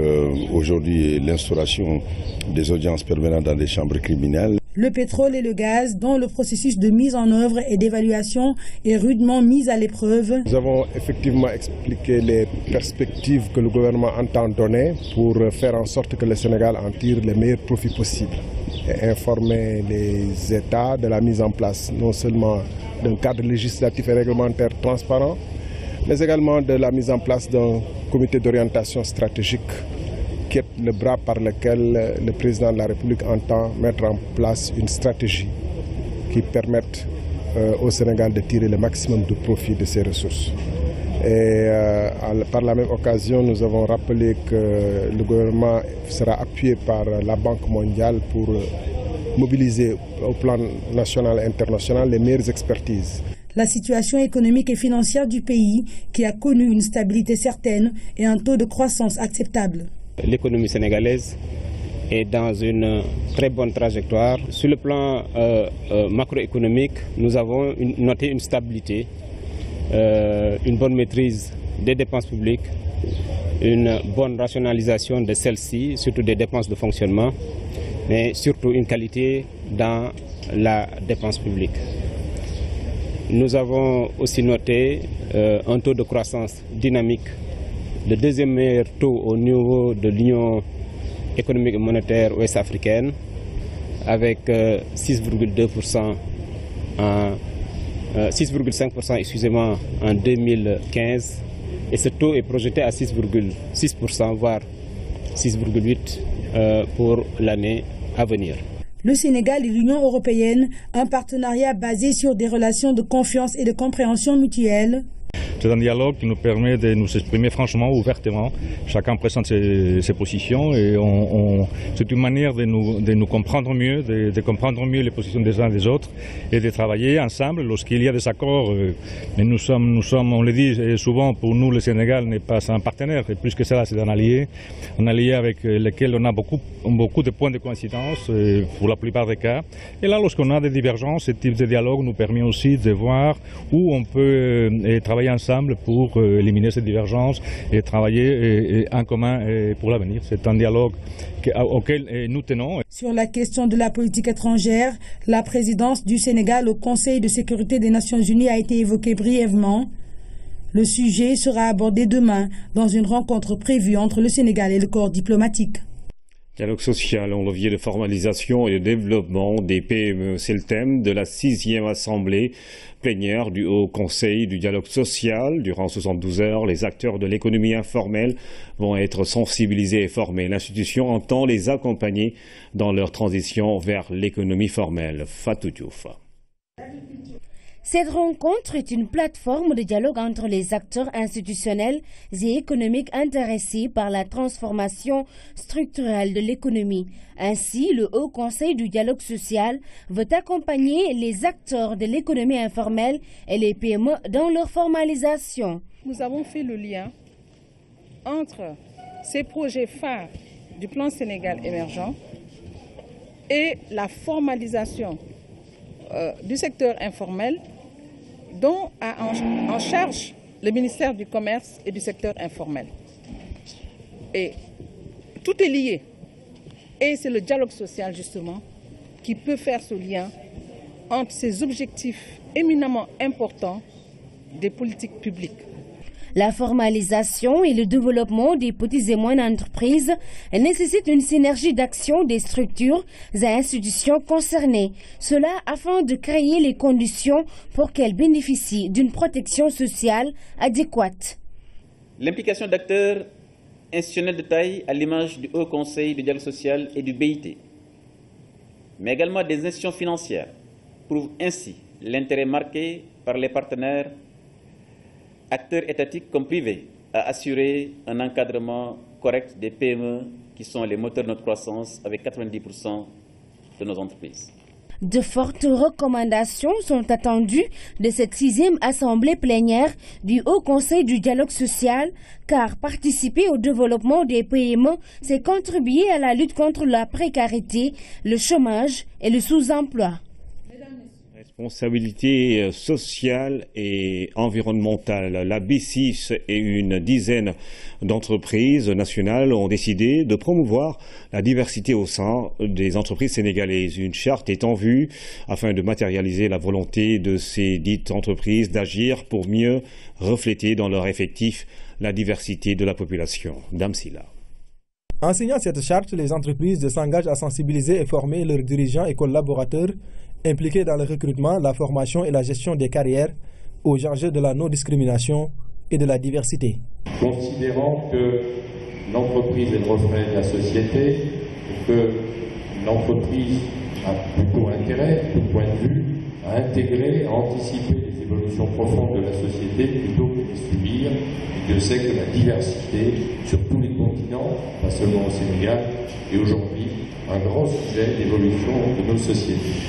aujourd'hui l'instauration des audiences permanentes dans des chambres criminelles. Le pétrole et le gaz, dont le processus de mise en œuvre et d'évaluation est rudement mis à l'épreuve. Nous avons effectivement expliqué les perspectives que le gouvernement entend donner pour faire en sorte que le Sénégal en tire les meilleurs profits possibles et informer les États de la mise en place non seulement d'un cadre législatif et réglementaire transparent, mais également de la mise en place d'un comité d'orientation stratégique qui est le bras par lequel le président de la République entend mettre en place une stratégie qui permette au Sénégal de tirer le maximum de profit de ses ressources. Et par la même occasion, nous avons rappelé que le gouvernement sera appuyé par la Banque mondiale pour mobiliser au plan national et international les meilleures expertises. La situation économique et financière du pays, qui a connu une stabilité certaine et un taux de croissance acceptable. L'économie sénégalaise est dans une très bonne trajectoire. Sur le plan macroéconomique, nous avons noté une stabilité, une bonne maîtrise des dépenses publiques, une bonne rationalisation de celles-ci, surtout des dépenses de fonctionnement, mais surtout une qualité dans la dépense publique. Nous avons aussi noté un taux de croissance dynamique, le deuxième meilleur taux au niveau de l'Union économique et monétaire ouest-africaine, avec 6,2% 6,5% en 2015, et ce taux est projeté à 6,6%, voire 6,8% pour l'année à venir. Le Sénégal et l'Union européenne, un partenariat basé sur des relations de confiance et de compréhension mutuelle. C'est un dialogue qui nous permet de nous exprimer franchement, ouvertement. Chacun présente ses positions et c'est une manière de nous comprendre mieux, de comprendre mieux les positions des uns et des autres et de travailler ensemble lorsqu'il y a des accords. Mais nous sommes, on le dit souvent, pour nous le Sénégal n'est pas un partenaire, et plus que cela c'est un allié avec lequel on a beaucoup de points de coïncidence pour la plupart des cas. Et là, lorsqu'on a des divergences, ce type de dialogue nous permet aussi de voir où on peut travailler ensemble pour éliminer ces divergences et travailler en commun pour l'avenir. C'est un dialogue auquel nous tenons. Sur la question de la politique étrangère, la présidence du Sénégal au Conseil de sécurité des Nations Unies a été évoquée brièvement. Le sujet sera abordé demain dans une rencontre prévue entre le Sénégal et le corps diplomatique. Dialogue social, en levier de formalisation et de développement des PME, c'est le thème de la 6e assemblée plénière du Haut Conseil du dialogue social. Durant 72 heures, les acteurs de l'économie informelle vont être sensibilisés et formés. L'institution entend les accompagner dans leur transition vers l'économie formelle. Fatou Diouf. Cette rencontre est une plateforme de dialogue entre les acteurs institutionnels et économiques intéressés par la transformation structurelle de l'économie. Ainsi, le Haut Conseil du dialogue social veut accompagner les acteurs de l'économie informelle et les PME dans leur formalisation. Nous avons fait le lien entre ces projets phares du plan Sénégal émergent et la formalisation du secteur informel dont a en charge le ministère du Commerce et du secteur informel. Et tout est lié. Et c'est le dialogue social, justement, qui peut faire ce lien entre ces objectifs éminemment importants des politiques publiques. La formalisation et le développement des petites et moyennes entreprises nécessitent une synergie d'action des structures et institutions concernées. Cela afin de créer les conditions pour qu'elles bénéficient d'une protection sociale adéquate. L'implication d'acteurs institutionnels de taille à l'image du Haut Conseil du dialogue social et du BIT, mais également des institutions financières, prouve ainsi l'intérêt marqué par les partenaires acteurs étatiques comme privés, à assurer un encadrement correct des PME qui sont les moteurs de notre croissance avec 90% de nos entreprises. De fortes recommandations sont attendues de cette 6e assemblée plénière du Haut Conseil du dialogue social, car participer au développement des PME, c'est contribuer à la lutte contre la précarité, le chômage et le sous-emploi. Responsabilité sociale et environnementale. La B6 et une dizaine d'entreprises nationales ont décidé de promouvoir la diversité au sein des entreprises sénégalaises. Une charte est en vue afin de matérialiser la volonté de ces dites entreprises d'agir pour mieux refléter dans leur effectif la diversité de la population. Dame Silla. En signant cette charte, les entreprises s'engagent à sensibiliser et former leurs dirigeants et collaborateurs impliqués dans le recrutement, la formation et la gestion des carrières aux enjeux de la non-discrimination et de la diversité. Considérant que l'entreprise est le reflet de la société, que l'entreprise a plutôt intérêt, de tout point de vue, à intégrer, à anticiper les évolutions profondes de la société plutôt que de les subir. Et Dieu sait que la diversité sur tous les continents, pas seulement au Sénégal, est aujourd'hui un grand sujet d'évolution de nos sociétés.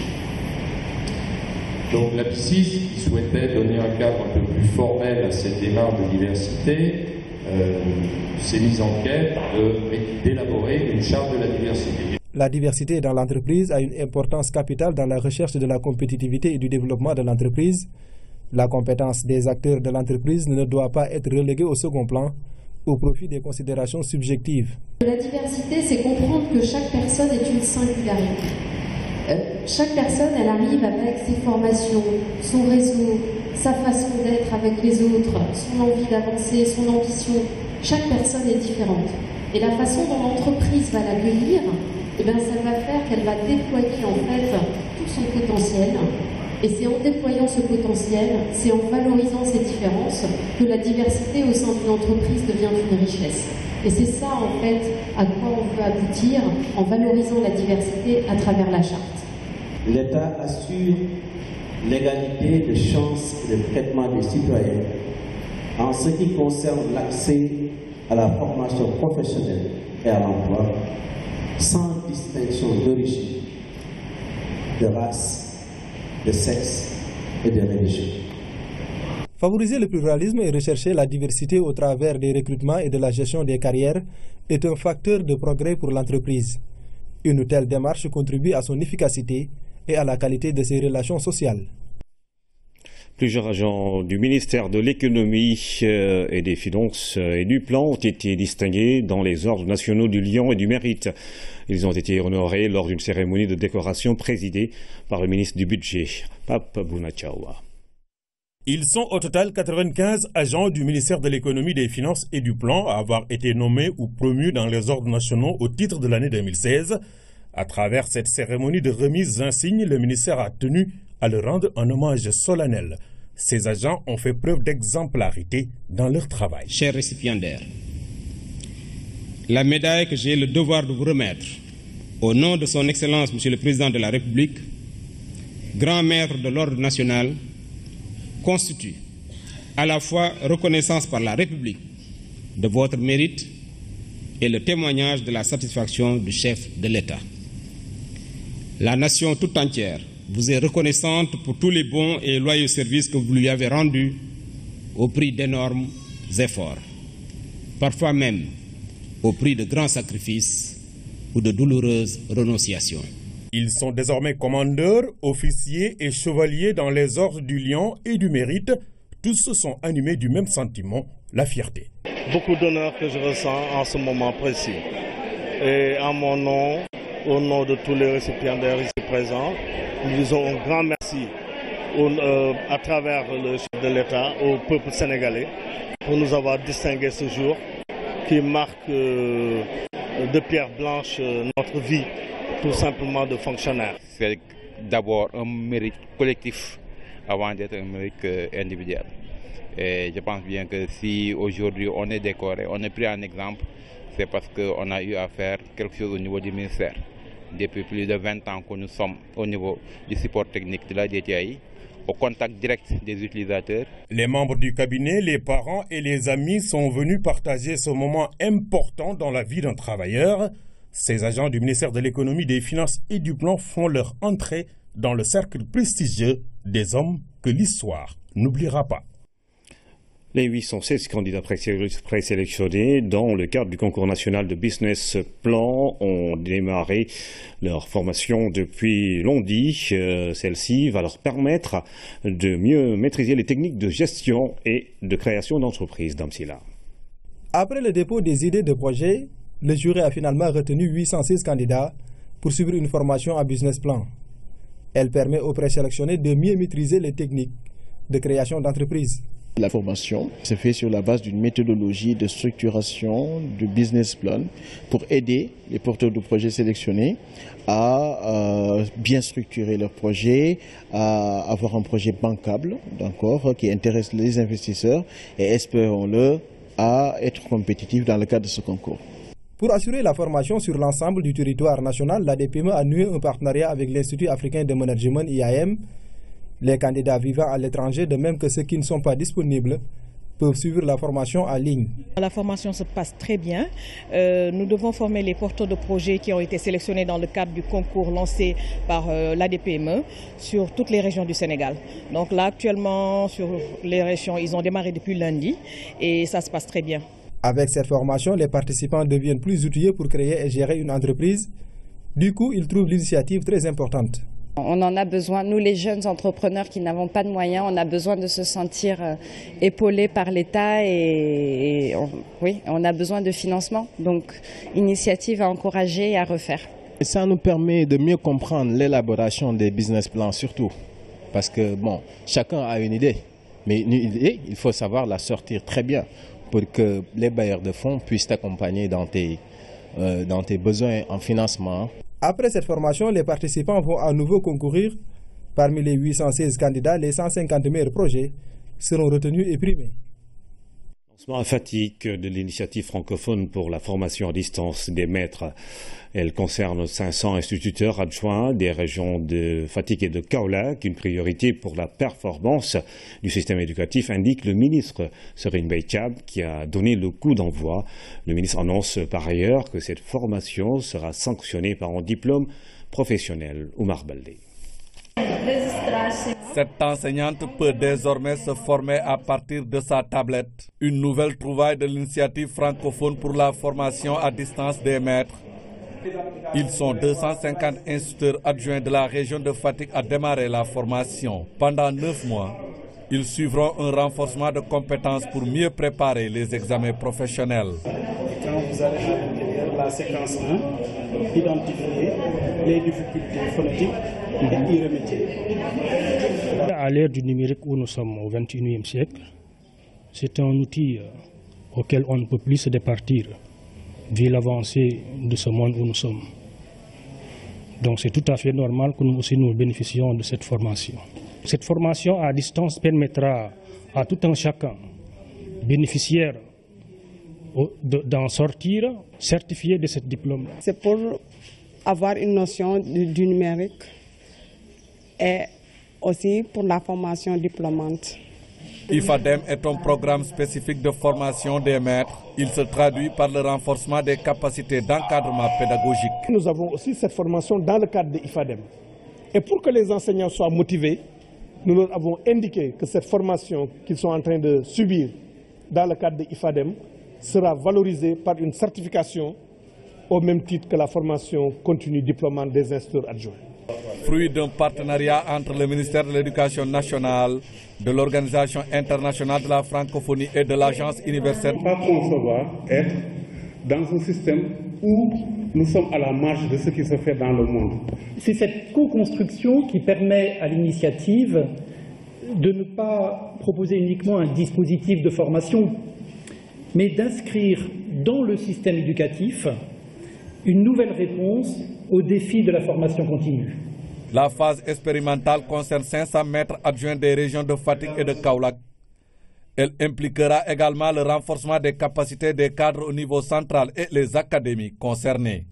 Donc la B6, qui souhaitait donner un cadre un peu plus formel à cette démarche de diversité, s'est mise en quête d'élaborer une charte de la diversité. La diversité dans l'entreprise a une importance capitale dans la recherche de la compétitivité et du développement de l'entreprise. La compétence des acteurs de l'entreprise ne doit pas être reléguée au second plan au profit des considérations subjectives. La diversité, c'est comprendre que chaque personne est une singularité. Chaque personne, elle arrive avec ses formations, son réseau, sa façon d'être avec les autres, son envie d'avancer, son ambition. Chaque personne est différente. Et la façon dont l'entreprise va l'accueillir, ça va faire qu'elle va déployer en fait tout son potentiel. Et c'est en déployant ce potentiel, c'est en valorisant ces différences que la diversité au sein d'une entreprise devient une richesse. Et c'est ça, en fait, à quoi on veut aboutir en valorisant la diversité à travers la charte. L'État assure l'égalité de chances et de traitement des citoyens en ce qui concerne l'accès à la formation professionnelle et à l'emploi, sans distinction d'origine, de race, de sexe et de religion. Favoriser le pluralisme et rechercher la diversité au travers des recrutements et de la gestion des carrières est un facteur de progrès pour l'entreprise. Une telle démarche contribue à son efficacité et à la qualité de ses relations sociales. Plusieurs agents du ministère de l'économie et des finances et du plan ont été distingués dans les ordres nationaux du Lion et du Mérite. Ils ont été honorés lors d'une cérémonie de décoration présidée par le ministre du Budget, Pape Bouna-Tchaoua. Ils sont au total 95 agents du ministère de l'économie, des finances et du plan à avoir été nommés ou promus dans les ordres nationaux au titre de l'année 2016. À travers cette cérémonie de remise d'insignes, le ministère a tenu à leur rendre un hommage solennel. Ces agents ont fait preuve d'exemplarité dans leur travail. Chers récipiendaires, la médaille que j'ai le devoir de vous remettre, au nom de son Excellence, Monsieur le Président de la République, grand maître de l'ordre national, constitue à la fois reconnaissance par la République de votre mérite et le témoignage de la satisfaction du chef de l'État. La nation tout entière vous est reconnaissante pour tous les bons et loyaux services que vous lui avez rendus au prix d'énormes efforts, parfois même au prix de grands sacrifices ou de douloureuses renonciations. Ils sont désormais commandeurs, officiers et chevaliers dans les ordres du Lion et du Mérite. Tous sont animés du même sentiment, la fierté. Beaucoup d'honneur que je ressens en ce moment précis. Et en mon nom, au nom de tous les récipiendaires ici présents, nous disons un grand merci à travers le chef de l'État au peuple sénégalais pour nous avoir distingués ce jour qui marque de pierre blanche notre vie tout simplement de fonctionnaire. C'est d'abord un mérite collectif avant d'être un mérite individuel. Et je pense bien que si aujourd'hui on est décoré, on est pris en exemple, c'est parce qu'on a eu à faire quelque chose au niveau du ministère. Depuis plus de 20 ans que nous sommes au niveau du support technique de la DTI, au contact direct des utilisateurs. Les membres du cabinet, les parents et les amis sont venus partager ce moment important dans la vie d'un travailleur. Ces agents du ministère de l'économie, des finances et du plan font leur entrée dans le cercle prestigieux des hommes que l'histoire n'oubliera pas. Les 816 candidats présélectionnés dans le cadre du concours national de Business Plan ont démarré leur formation depuis lundi. Celle-ci va leur permettre de mieux maîtriser les techniques de gestion et de création d'entreprises. Damsila. Après le dépôt des idées de projet, le jury a finalement retenu 806 candidats pour suivre une formation à Business Plan. Elle permet aux présélectionnés de mieux maîtriser les techniques de création d'entreprises. La formation se fait sur la base d'une méthodologie de structuration du business plan pour aider les porteurs de projets sélectionnés à bien structurer leur projet, à avoir un projet bancable, qui intéresse les investisseurs et, espérons-le, à être compétitif dans le cadre de ce concours. Pour assurer la formation sur l'ensemble du territoire national, l'ADPME a noué un partenariat avec l'Institut africain de management IAM. Les candidats vivant à l'étranger, de même que ceux qui ne sont pas disponibles, peuvent suivre la formation en ligne. La formation se passe très bien. Nous devons former les porteurs de projets qui ont été sélectionnés dans le cadre du concours lancé par l'ADPME sur toutes les régions du Sénégal. Donc là, actuellement, sur les régions, ils ont démarré depuis lundi et ça se passe très bien. Avec cette formation, les participants deviennent plus outillés pour créer et gérer une entreprise. Du coup, ils trouvent l'initiative très importante. On en a besoin, nous les jeunes entrepreneurs qui n'avons pas de moyens, on a besoin de se sentir épaulés par l'État et oui, on a besoin de financement. Donc, initiative à encourager et à refaire. Et ça nous permet de mieux comprendre l'élaboration des business plans surtout. Parce que chacun a une idée, mais une idée, il faut savoir la sortir très bien pour que les bailleurs de fonds puissent t'accompagner dans tes besoins en financement. Après cette formation, les participants vont à nouveau concourir. Parmi les 816 candidats, les 150 meilleurs projets seront retenus et primés. Lancement à Fatick de l'initiative francophone pour la formation à distance des maîtres. Elle concerne 500 instituteurs adjoints des régions de Fatick et de Kaolack. Une priorité pour la performance du système éducatif, indique le ministre Serigne Mbaye Thiam, qui a donné le coup d'envoi. Le ministre annonce par ailleurs que cette formation sera sanctionnée par un diplôme professionnel. Oumar Baldé. Cette enseignante peut désormais se former à partir de sa tablette. Une nouvelle trouvaille de l'initiative francophone pour la formation à distance des maîtres. Ils sont 250 instituteurs adjoints de la région de Fatick à démarrer la formation. Pendant 9 mois, ils suivront un renforcement de compétences pour mieux préparer les examens professionnels. Quand vous allez à l'intérieur, la séquence 1, identifier les difficultés phonétiques et y remédier. À l'ère du numérique où nous sommes au XXIe siècle, c'est un outil auquel on ne peut plus se départir, vu l'avancée de ce monde où nous sommes. Donc c'est tout à fait normal que nous aussi nous bénéficions de cette formation. Cette formation à distance permettra à tout un chacun bénéficiaire d'en sortir certifié de ce diplôme. C'est pour avoir une notion du numérique et aussi pour la formation diplômante. IFADEM est un programme spécifique de formation des maîtres. Il se traduit par le renforcement des capacités d'encadrement pédagogique. Nous avons aussi cette formation dans le cadre de IFADEM. Et pour que les enseignants soient motivés, nous leur avons indiqué que cette formation qu'ils sont en train de subir dans le cadre de IFADEM sera valorisée par une certification au même titre que la formation continue diplômante des instituteurs adjoints. Fruit d'un partenariat entre le ministère de l'Éducation nationale, de l'Organisation internationale de la francophonie et de l'Agence universelle. Pas concevoir être dans un système où nous sommes à la marge de ce qui se fait dans le monde. C'est cette co-construction qui permet à l'initiative de ne pas proposer uniquement un dispositif de formation, mais d'inscrire dans le système éducatif une nouvelle réponse aux défis de la formation continue. La phase expérimentale concerne 500 maîtres adjoints des régions de Fatick et de Kaolack. Elle impliquera également le renforcement des capacités des cadres au niveau central et les académies concernées.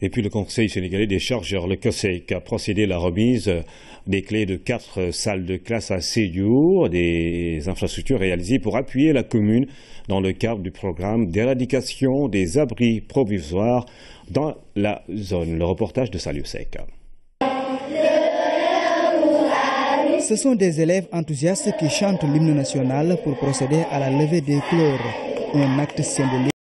Et puis le Conseil sénégalais des chargeurs, le COSEC, a procédé à la remise des clés de 4 salles de classe à Sédhiou, des infrastructures réalisées pour appuyer la commune dans le cadre du programme d'éradication des abris provisoires dans la zone. Le reportage de Saliou Seck. Ce sont des élèves enthousiastes qui chantent l'hymne national pour procéder à la levée des couleurs, un acte symbolique